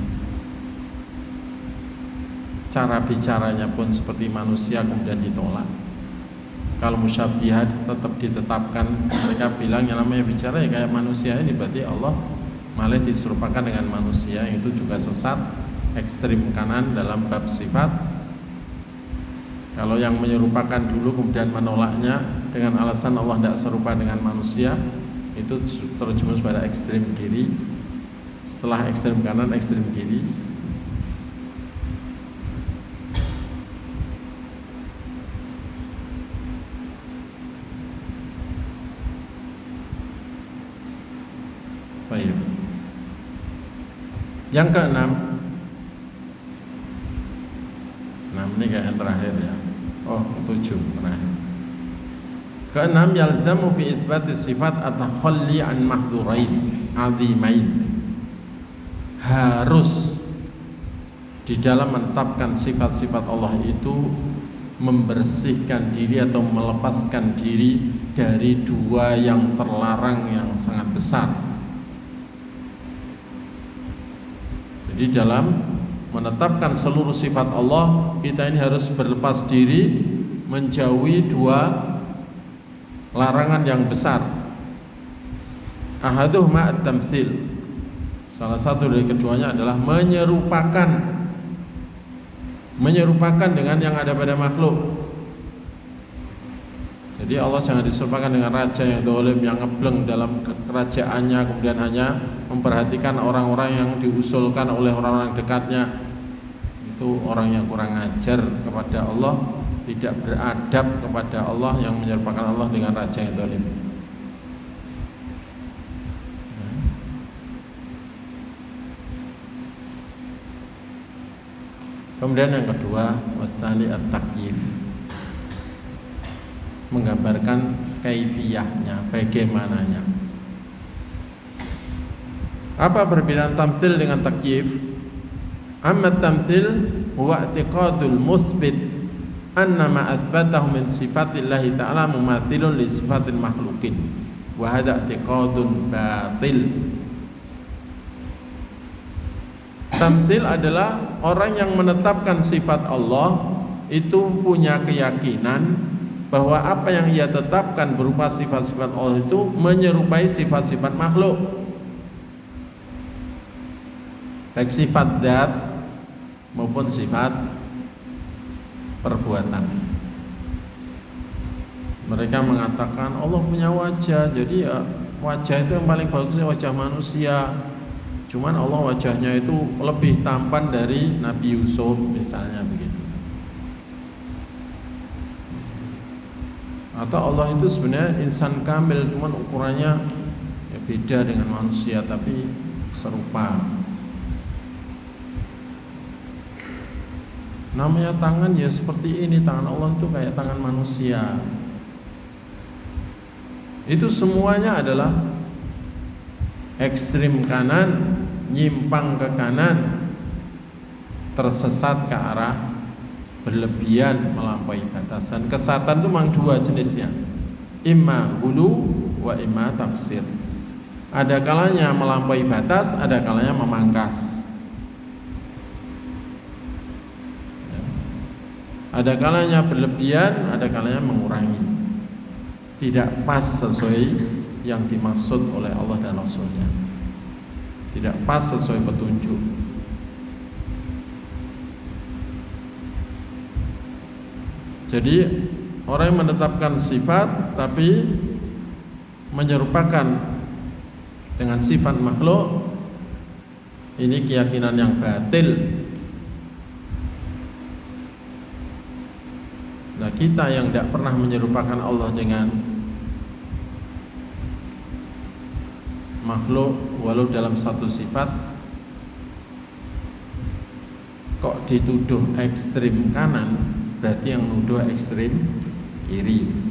cara bicaranya pun seperti manusia kemudian ditolak. Kalau musyabihat tetap ditetapkan, mereka bilang yang namanya bicara ya kayak manusia ini, berarti Allah malah diserupakan dengan manusia, yang itu juga sesat, ekstrim kanan dalam bab sifat. Kalau yang menyerupakan dulu kemudian menolaknya dengan alasan Allah tidak serupa dengan manusia, itu terjumus pada ekstrim kiri. Setelah ekstrim kanan, ekstrim kiri. Baik. Yang keenam, ini kayak yang terakhir ya. Oh, 7 terakhir. Keenam, yalzamu fi itsbati sifat at-takhalli an mahdhurain azimain. Harus di dalam menetapkan sifat-sifat Allah itu membersihkan diri atau melepaskan diri dari dua yang terlarang yang sangat besar. Jadi dalam menetapkan seluruh sifat Allah, kita ini harus berlepas diri menjauhi dua larangan yang besar. Ahaduhuma at-tamtsil. Salah satu dari keduanya adalah menyerupakan dengan yang ada pada makhluk. Jadi Allah jangan diserupakan dengan raja yang zalim, yang ngebleng dalam kerajaannya, kemudian hanya memperhatikan orang-orang yang diusulkan oleh orang-orang dekatnya. Itu orang yang kurang ajar kepada Allah, tidak beradab kepada Allah, yang menyerupakan Allah dengan raja yang zalim. Kemudian yang kedua, watali at-takyif, menggambarkan kaifiyahnya, bagaimananya. Apa perbedaan tamtsil dengan takyif? Amma tamtsil huwa i'tiqadul musbit anna ma athbatahu min sifatillahi ta'ala mumathilun li sifatil makhluqin wa hadha i'tiqadun batil. Tamtsil adalah orang yang menetapkan sifat Allah itu punya keyakinan bahwa apa yang ia tetapkan berupa sifat-sifat Allah itu menyerupai sifat-sifat makhluk, baik sifat dzat maupun sifat perbuatan. Mereka mengatakan Allah punya wajah, jadi ya wajah itu yang paling bagusnya wajah manusia. Cuman Allah wajahnya itu lebih tampan dari Nabi Yusuf misalnya begitu. Atau Allah itu sebenarnya insan kamil, cuman ukurannya ya beda dengan manusia tapi serupa. Namanya tangan ya seperti ini, tangan Allah itu kayak tangan manusia. Itu semuanya adalah ekstrim kanan, nyimpang ke kanan, tersesat ke arah berlebihan, melampaui batasan. Kesatan itu memang dua jenisnya, imma hulu wa imma taksir. Ada kalanya melampaui batas, ada kalanya memangkas. Ada kalanya berlebihan, ada kalanya mengurangi. Tidak pas sesuai yang dimaksud oleh Allah dan Rasulnya. Tidak pas sesuai petunjuk. Jadi orang yang menetapkan sifat tapi menyerupakan dengan sifat makhluk, ini keyakinan yang batil. Nah, kita yang tidak pernah menyerupakan Allah dengan makhluk walau dalam satu sifat, kok dituduh ekstrim kanan, berarti yang nuduh ekstrim kiri.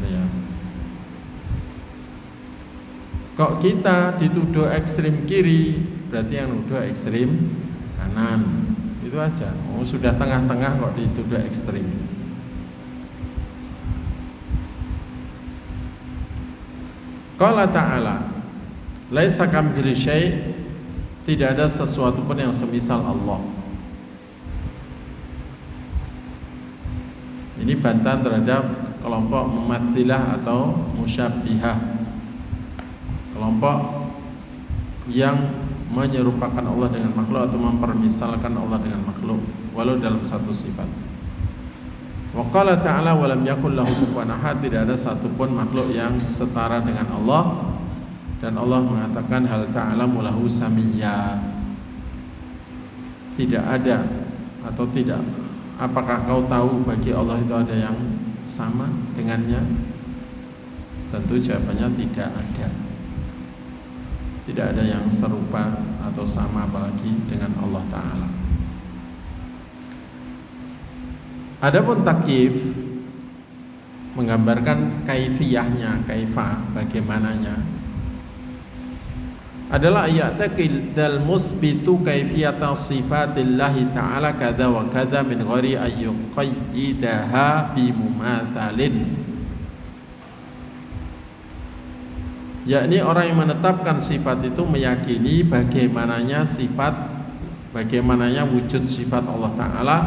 Ya. Kok kita dituduh ekstrim kiri, berarti yang nuduh ekstrim kanan. Itu aja. Oh, sudah tengah-tengah kok dituduh ekstrim. Qala ta'ala, laisa kamitslihi syai', tidak ada sesuatu pun yang semisal Allah. Ini bantahan terhadap kelompok mumatsilah atau musyabbihah, kelompok yang menyerupakan Allah dengan makhluk atau mempermisalkan Allah dengan makhluk walau dalam satu sifat. Wa qala ta'ala wa lam yakul lahu kufuwan ahad, tidak ada satupun makhluk yang setara dengan Allah. Dan Allah mengatakan hal ta'lamu lahu samiyya, tidak ada atau tidak, apakah kau tahu bagi Allah itu ada yang sama dengannya? Tentu jawabannya tidak ada. Tidak ada yang serupa atau sama apalagi dengan Allah Ta'ala. Adapun takyif menggambarkan kaifiyahnya, kaifa, bagaimananya, adalah ya'taqid dal musbitu kaifiyata sifatillahi ta'ala kada wa kada min ghairi ayyuqayyidaha bimumathalin, yakni orang yang menetapkan sifat itu meyakini bagaimananya wujud sifat Allah Ta'ala,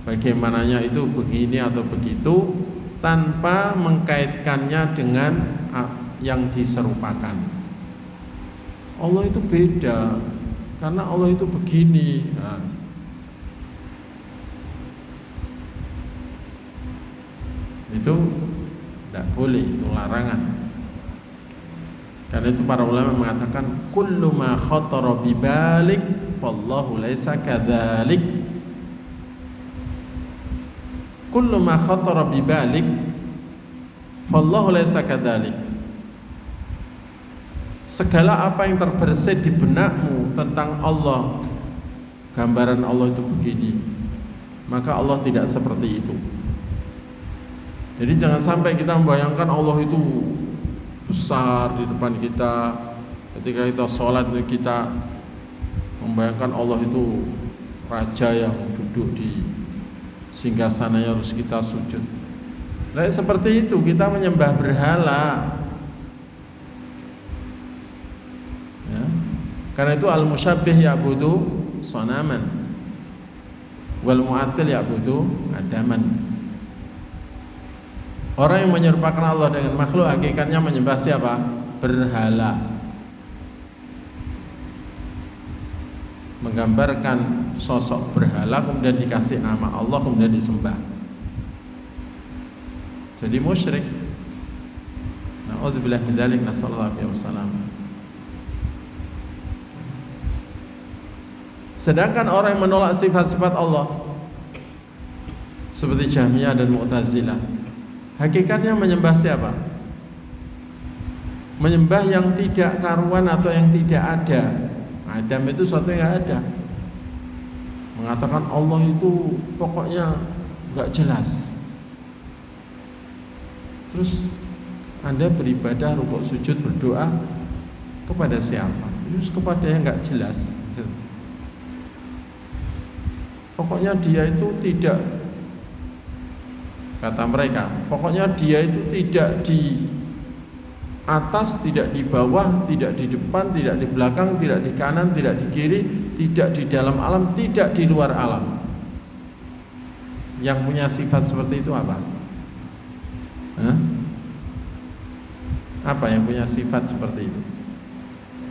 bagaimananya itu begini atau begitu, tanpa mengkaitkannya dengan yang diserupakan. Allah itu beda karena Allah itu begini. Nah, itu tidak boleh, itu larangan. Karena itu para ulama mengatakan kullu ma khatara bibalik fallahu laisa kadzalik. Kullu ma khatara bibalik fallahu laisa kadzalik. Segala apa yang terbersit di benakmu tentang Allah, gambaran Allah itu begini, maka Allah tidak seperti itu. Jadi jangan sampai kita membayangkan Allah itu besar di depan kita, ketika kita sholat kita membayangkan Allah itu raja yang duduk di singgasananya harus kita sujud. Nah, seperti itu kita menyembah berhala. Ya. Karena itu al-musyabbih ya'budu sanaman wal mu'attil ya'budu adaman. Orang yang menyerupakan Allah dengan makhluk hakikatnya menyembah siapa? Berhala. Menggambarkan sosok berhala kemudian dikasih nama Allah kemudian disembah. Jadi musyrik. Na'udzubillah min dzalik, nasallallahu alaihi wasallam. Sedangkan orang yang menolak sifat-sifat Allah seperti Jahmiyah dan Mu'tazilah, hakikatnya menyembah siapa? Menyembah yang tidak karuan atau yang tidak ada. Adam itu sesuatu yang tidak ada. Mengatakan Allah itu pokoknya nggak jelas. Terus Anda beribadah, rukuk, sujud, berdoa kepada siapa? Terus kepada yang nggak jelas. Pokoknya dia itu tidak, kata mereka, pokoknya dia itu tidak di atas, tidak di bawah, tidak di depan, tidak di belakang, tidak di kanan, tidak di kiri, tidak di dalam alam, tidak di luar alam. Yang punya sifat seperti itu apa? Hah? Apa yang punya sifat seperti itu?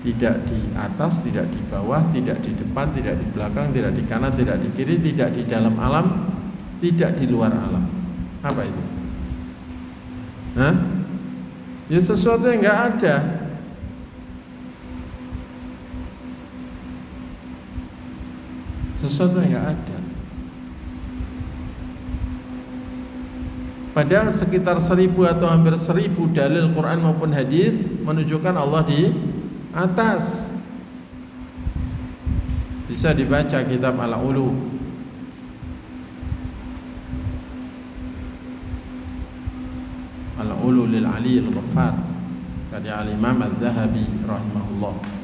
Tidak di atas, tidak di bawah, tidak di depan, tidak di belakang, tidak di kanan, tidak di kiri, tidak di dalam alam, tidak di luar alam. Apa itu? Hah? Ya sesuatu yang nggak ada. Sesuatu yang nggak ada. Padahal sekitar 1000 atau hampir 1000 dalil Quran maupun hadis menunjukkan Allah di atas. Bisa dibaca kitab Al-Ulu. Al-Ulu lil Ali al-Ghaffar karya Al-Imam Al-Zahabi rahimahullah.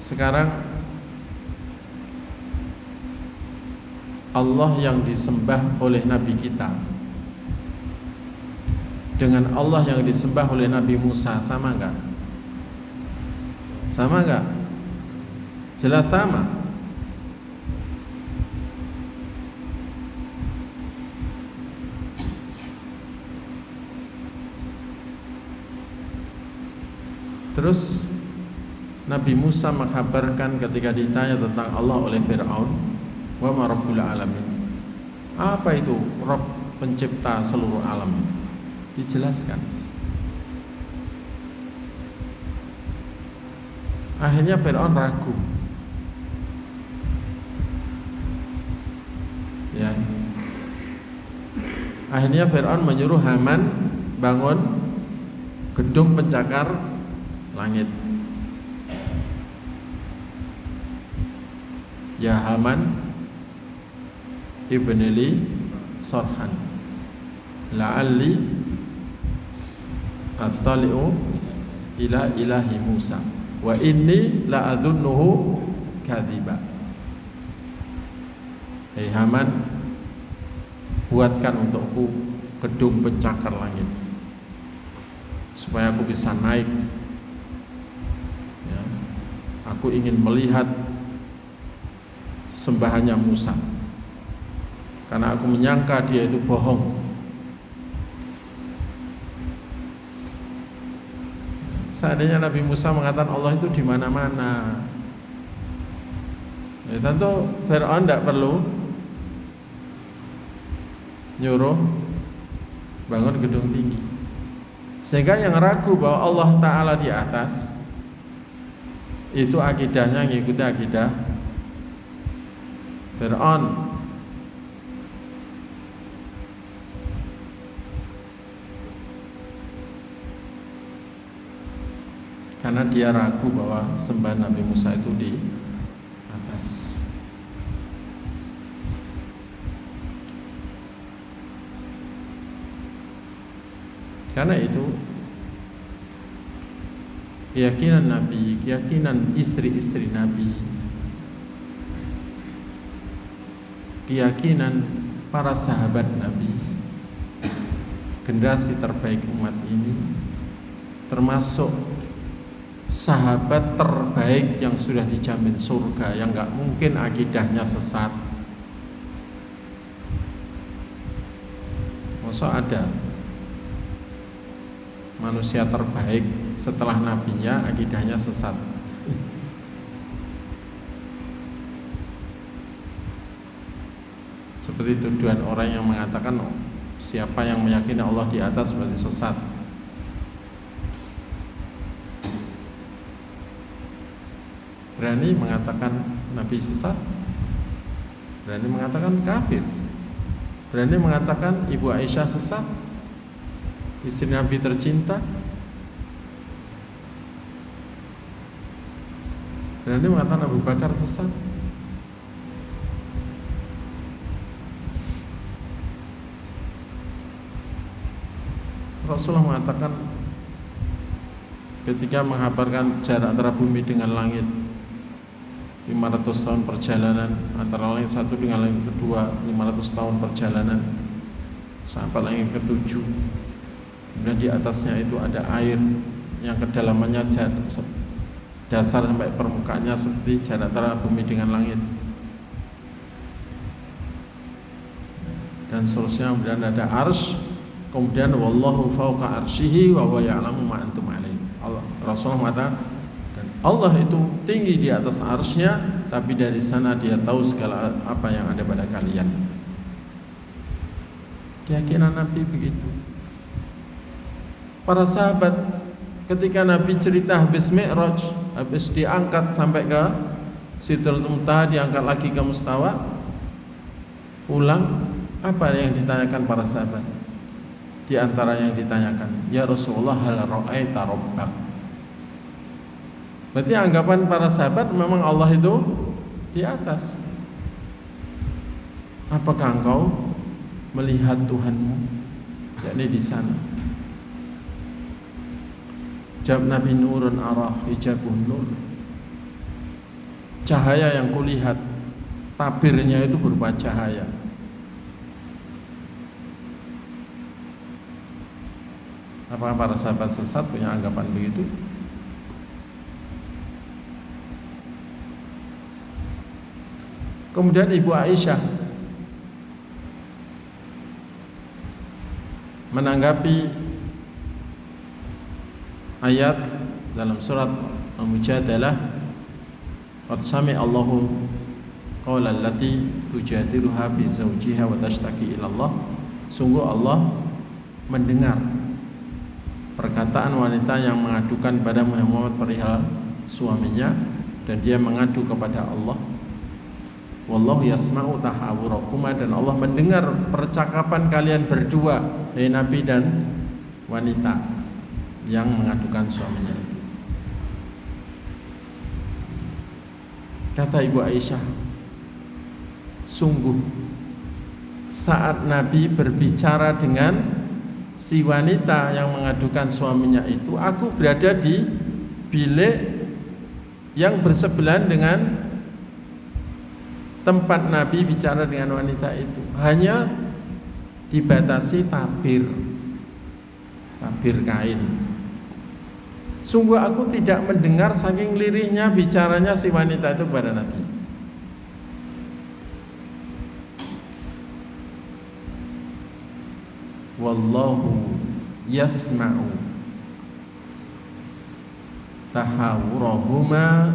Sekarang Allah yang disembah oleh Nabi kita dengan Allah yang disembah oleh Nabi Musa sama enggak? Sama enggak? Jelas sama. Terus Nabi Musa mengkabarkan ketika ditanya tentang Allah oleh Fir'aun, wa ma rabbul alamin. Apa itu Rabb, pencipta seluruh alam? Dijelaskan. Akhirnya Fir'aun ragu. Ya. Akhirnya Fir'aun menyuruh Haman bangun gedung pencakar langit. Ya Haman ibnili sarhan la'alli attali'u ila ilahi Musa wa inni la'adhunnuhu kadhiba. Hei Haman, buatkan untukku gedung pencakar langit supaya aku bisa naik ya. Aku ingin melihat sembahannya Musa karena aku menyangka dia itu bohong. Seandainya Nabi Musa mengatakan Allah itu di mana-mana, ya tentu Fir'aun tidak perlu nyuruh bangun gedung tinggi. Sehingga yang ragu bahwa Allah Ta'ala di atas itu akidahnya ngikuti akidah Fir'aun. Karena dia ragu bahwa sembahan Nabi Musa itu di atas. Karena itu keyakinan Nabi, keyakinan istri-istri Nabi, keyakinan para sahabat Nabi, generasi terbaik umat ini, termasuk sahabat terbaik yang sudah dijamin surga, yang gak mungkin akidahnya sesat. Masa ada manusia terbaik setelah nabinya akidahnya sesat? Seperti tuduhan orang yang mengatakan siapa yang meyakini Allah di atas berarti sesat. Berani mengatakan Nabi sesat, berani mengatakan kafir, berani mengatakan Ibu Aisyah sesat, istri Nabi tercinta, berani mengatakan Abu Bakar sesat. Rasulullah mengatakan ketika mengabarkan jarak antara bumi dengan langit 500 tahun perjalanan, antara langit satu dengan langit kedua 500 tahun perjalanan sampai langit ketujuh. Kemudian di atasnya itu ada air yang kedalamannya dasar sampai permukaannya seperti jarak antara bumi dengan langit, dan seterusnya. Kemudian ada arsy, kemudian wallahu fauqa arsyihi wa huwa ya'lamu ma antum alaihi. Rasulullah mengatakan, dan Allah itu tinggi di atas arsy-Nya, tapi dari sana Dia tahu segala apa yang ada pada kalian. Keyakinan Nabi begitu. Para sahabat ketika Nabi cerita habis Mi'raj, habis diangkat sampai ke Sidratul Muntaha, diangkat lagi ke Mustawa, pulang, apa yang ditanyakan para sahabat? Di antara yang ditanyakan, ya Rasulullah, hal ra'aita rabbak. Berarti anggapan para sahabat memang Allah itu di atas. Apakah engkau melihat Tuhanmu? Yakni di sana. Jawab Nabi, nurun arah hijabun nur. Cahaya yang kulihat, tabirnya itu berupa cahaya. Apakah para sahabat sesat punya anggapan begitu? Kemudian Ibu Aisyah menanggapi ayat dalam surat Al-Mujadalah, qad sami Allahu qawla allati tujadiluha fi zawjiha wa tashtaki ila Allah. Sungguh Allah mendengar perkataan wanita yang mengadukan pada Muhammad perihal suaminya, dan dia mengadu kepada Allah. Wallahu yasma'u tahawurakuma, dan Allah mendengar percakapan kalian berdua, hai Nabi dan wanita yang mengadukan suaminya. Kata Ibu Aisyah, sungguh saat Nabi berbicara dengan si wanita yang mengadukan suaminya itu, aku berada di bilik yang bersebelahan dengan tempat Nabi bicara dengan wanita itu. Hanya dibatasi tabir kain. Sungguh aku tidak mendengar, saking lirihnya bicaranya si wanita itu kepada Nabi. Wallahu yasma'u tahawurahuma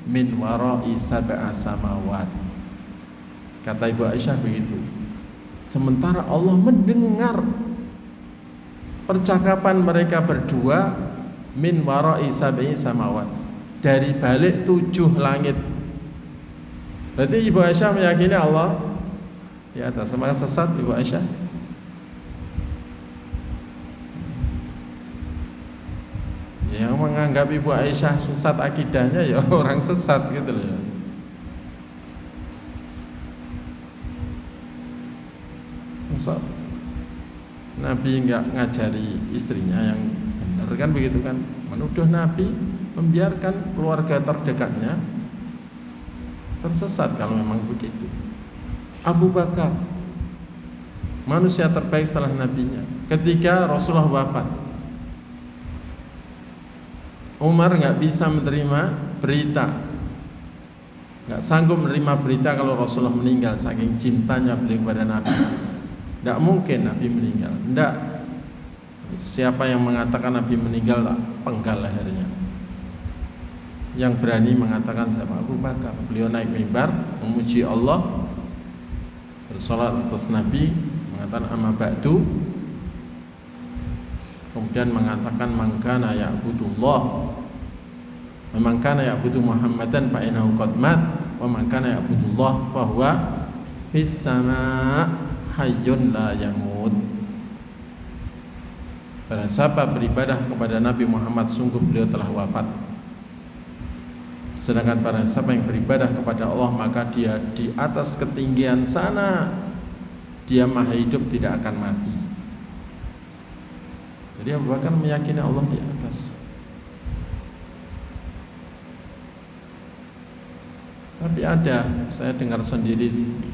min wara'i sab'a samawat. Kata Ibu Aisyah begitu. Sementara Allah mendengar percakapan mereka berdua min wara'i sab'i samawat, dari balik 7 langit. Berarti Ibu Aisyah meyakini Allah di atas. Sama sesat Ibu Aisyah? Yang menganggap Ibu Aisyah sesat akidahnya ya orang sesat gitu loh ya. Masa Nabi enggak ngajari istrinya yang benar, kan begitu kan? Menuduh Nabi membiarkan keluarga terdekatnya tersesat kalau memang begitu. Abu Bakar, manusia terbaik setelah nabinya, ketika Rasulullah wafat, Umar nggak bisa menerima berita, nggak sanggup menerima berita kalau Rasulullah meninggal, saking cintanya beliau kepada Nabi. Nggak mungkin Nabi meninggal, nggak. Siapa yang mengatakan Nabi meninggal, tak penggal lehernya. Yang berani mengatakan siapa? Abu Bakar. Beliau naik mimbar memuji Allah, bersolat atas Nabi, mengatakan amma ba'du, kemudian mengatakan man kana ya'budullah wa man kana ya'budu Muhammadan fa innahu qad mat wa man kana ya'budullah fa huwa fis sama' hayyun la yamut. Barang siapa beribadah kepada Nabi Muhammad, sungguh beliau telah wafat. Sedangkan barang siapa yang beribadah kepada Allah, maka dia di atas ketinggian sana, dia maha hidup, tidak akan mati. Jadi Abu Bakar meyakini Allah di atas. Tapi ada, saya dengar sendiri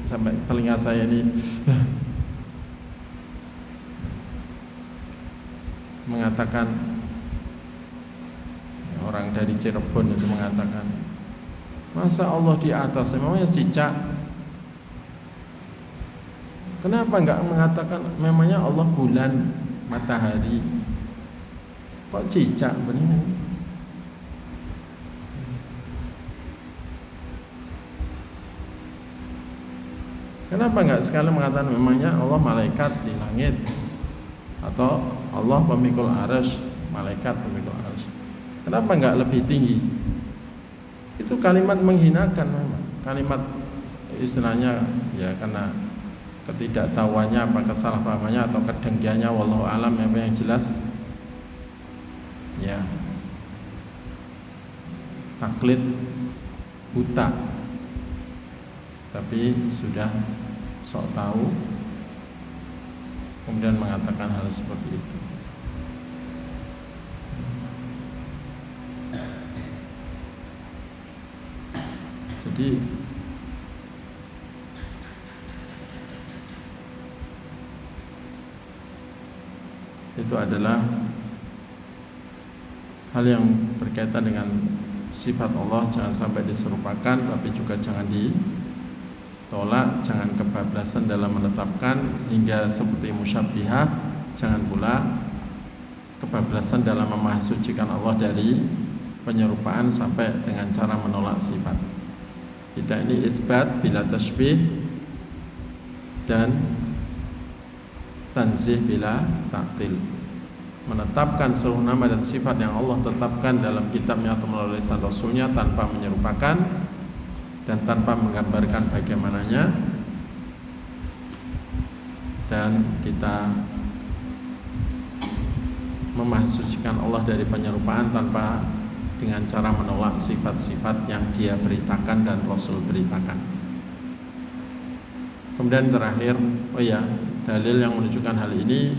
sampai telinga saya ini mengatakan, orang dari Cirebon itu mengatakan, masa Allah di atas, memangnya cicak? Kenapa enggak mengatakan memangnya Allah bulan, matahari? Kok cicak benar? Kenapa enggak sekali mengatakan memangnya Allah malaikat di langit, atau Allah pemikul arsy, malaikat pemikul arsy? Kenapa enggak lebih tinggi? Itu kalimat menghinakan memang. Kalimat istilahnya ya karena ketidaktahuannya, apa kesalahpahamannya atau kedengkiannya, wallahu alam, yang jelas ya taklid buta, tapi sudah sok tahu kemudian mengatakan hal seperti itu. Jadi itu adalah hal yang berkaitan dengan sifat Allah, jangan sampai diserupakan, tapi juga jangan ditolak, jangan kebablasan dalam menetapkan hingga seperti musyabbihah, jangan pula kebablasan dalam memahsucikan Allah dari penyerupaan sampai dengan cara menolak sifat. Kita ini itsbat bila tasbih dan tanzih bila ta'til, menetapkan seluruh nama dan sifat yang Allah tetapkan dalam kitabnya atau melalui lisan Rasulnya tanpa menyerupakan dan tanpa menggambarkan bagaimananya, dan kita memahsucikan Allah dari penyerupaan tanpa dengan cara menolak sifat-sifat yang Dia beritakan dan Rasul beritakan. Kemudian terakhir, dalil yang menunjukkan hal ini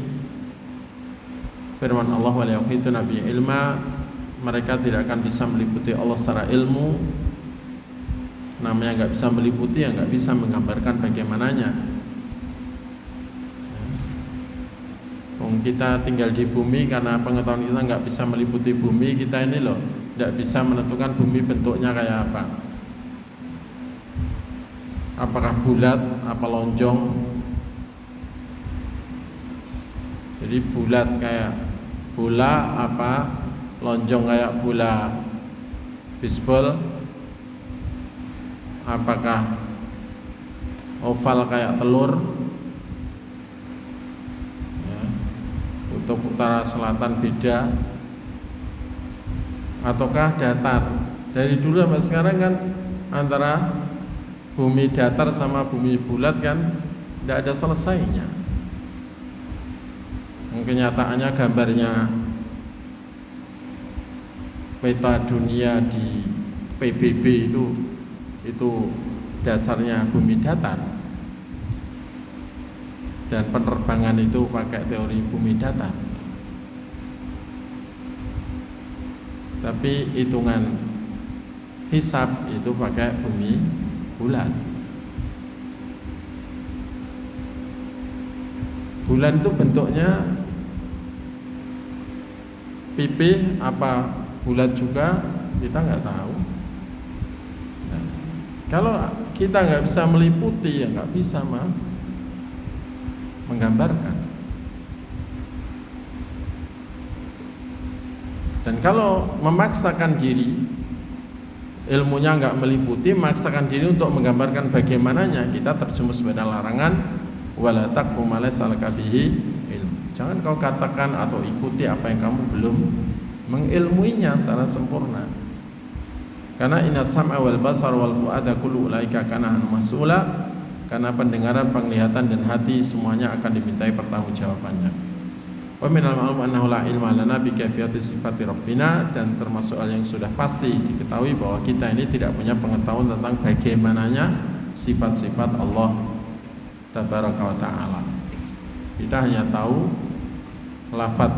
firman Allah, wa la yuhitu nabi ilma, mereka tidak akan bisa meliputi Allah secara ilmu. Namanya enggak bisa meliputi, ya enggak bisa menggambarkan bagaimananya. Kita tinggal di bumi, karena pengetahuan kita enggak bisa meliputi bumi, kita ini loh enggak bisa menentukan bumi bentuknya kayak apa. Apakah bulat, apa lonjong. Jadi bulat kayak bola, apa lonjong kayak bola bisbol, apakah oval kayak telur ya, kutub utara selatan beda, ataukah datar. Dari dulu sampai sekarang kan antara bumi datar sama bumi bulat kan tidak ada selesainya. Kenyataannya gambarnya peta dunia di PBB itu dasarnya bumi datar, dan penerbangan itu pakai teori bumi datar. Tapi hitungan hisab itu pakai bumi bulat. Bulan itu bentuknya pipih apa bulat juga kita nggak tahu. Nah, kalau kita nggak bisa meliputi, ya nggak bisa menggambarkan. Dan kalau memaksakan diri, ilmunya nggak meliputi, memaksakan diri untuk menggambarkan bagaimananya, kita terjumus pada larangan wala taqfu ma laysa laka bihi. Jangan kau katakan atau ikuti apa yang kamu belum mengilmuinya secara sempurna. Karena inna sam'a wal basar wal fu'ada kullu ulaika kana mas'ula. Karena pendengaran, penglihatan dan hati semuanya akan dimintai pertanggungjawabannya. Wa minal ma'lum annahu la ilma lana bi kayfiyati sifati rabbina, dan termasuk hal yang sudah pasti diketahui bahwa kita ini tidak punya pengetahuan tentang bagaimananya sifat-sifat Allah tabaraka wa ta'ala. Kita hanya tahu lafaz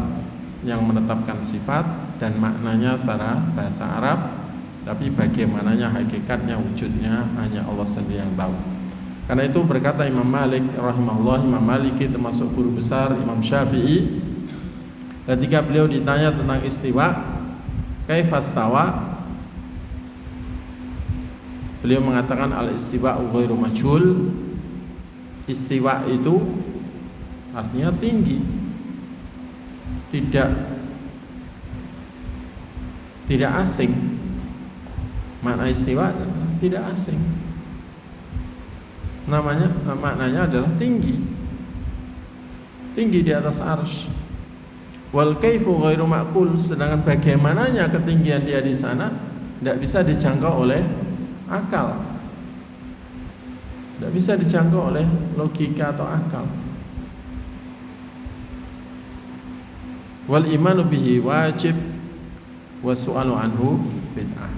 yang menetapkan sifat dan maknanya secara bahasa Arab, tapi bagaimananya hakikatnya, wujudnya hanya Allah sendiri yang tahu. Karena itu berkata Imam Malik rahimahullah, Imam Maliki termasuk guru besar Imam Syafi'i, ketika beliau ditanya tentang istiwa, kaifastawa, beliau mengatakan al-istiwa ghairu majhul. Istiwa itu artinya tinggi, tidak asing. Makna istiwa tidak asing. Maknanya adalah tinggi di atas arsy. Wal kaifu ghairu ma'qul, sedangkan bagaimananya ketinggian dia di sana tidak bisa dijangkau oleh akal, tidak bisa dijangkau oleh logika atau akal. Wal imanu bihi wajib wa su'alu anhu bid'ah.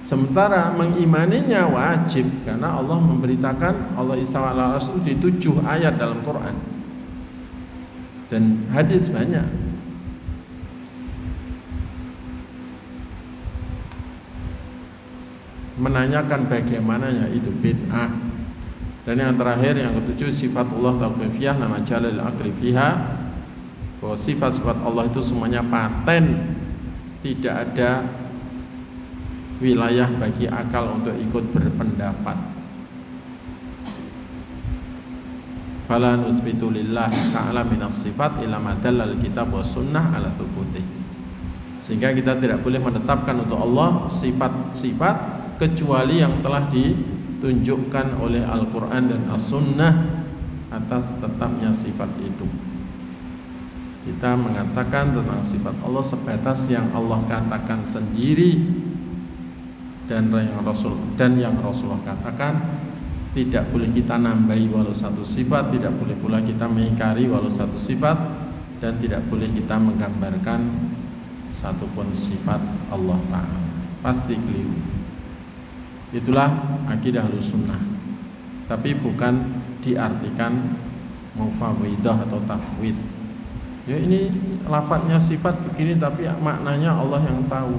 Sementara mengimaninya wajib karena Allah memberitakan Allah istawa ala arsy di 7 ayat dalam Quran dan hadis banyak. Menanyakan bagaimananya itu bid'ah. Dan yang terakhir, yang ketujuh, sifatullah tauqifiyah nama jalal aqli fiha, bahwa sifat-sifat Allah itu semuanya paten, tidak ada wilayah bagi akal untuk ikut berpendapat. Fala nuthbitu lillahi ta'ala minas sifat ila ma dallal kitab wa sunnah ala thubutih. Sehingga kita tidak boleh menetapkan untuk Allah sifat-sifat kecuali yang telah ditunjukkan oleh Al-Quran dan As-Sunnah atas tetapnya sifat itu. Kita mengatakan tentang sifat Allah sebatas yang Allah katakan sendiri dan yang Rasulullah katakan. Tidak boleh kita nambahi walau satu sifat, tidak boleh pula kita mengingkari walau satu sifat, dan tidak boleh kita menggambarkan satupun sifat Allah Ta'ala. Pasti keliru. Itulah akidah Ahlussunnah. Tapi bukan diartikan mufawwidah atau tafwid. Ya ini lafadznya sifat begini tapi maknanya Allah yang tahu.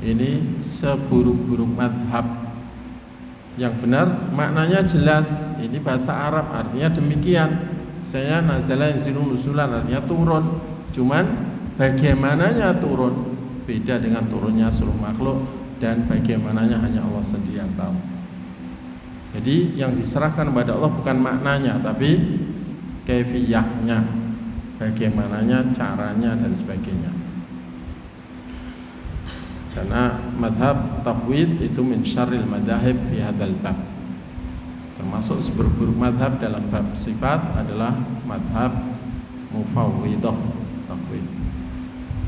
Ini seburuk-buruk madhab. Yang benar maknanya jelas. Ini bahasa Arab artinya demikian. Saya nazala yanzilu nuzulan artinya turun. Cuman bagaimananya turun beda dengan turunnya seluruh makhluk, dan bagaimananya hanya Allah sendiri yang tahu. Jadi yang diserahkan kepada Allah bukan maknanya tapi kaifiyahnya, bagaimananya, caranya dan sebagainya. Karena madhab tafwid itu min syarril madahib fi hadzal bab. Termasuk seburuk-buruk madhab dalam bab sifat adalah madhab mufawwidah tafwid.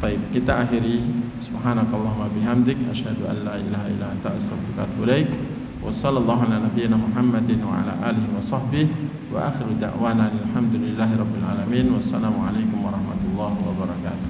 Baik, kita akhiri. Subhanakallahumma bihamdik asyhadu an la ilaha illa anta astaghfiruka wa atubu ilaik. Wa sallallahu ala nabiyyina Muhammadin wa ala alihi wa sahbihi wa akhiru da'wana alhamdulillahi rabbil alamin. Wassalamu alaikum warahmatullahi wabarakatuh.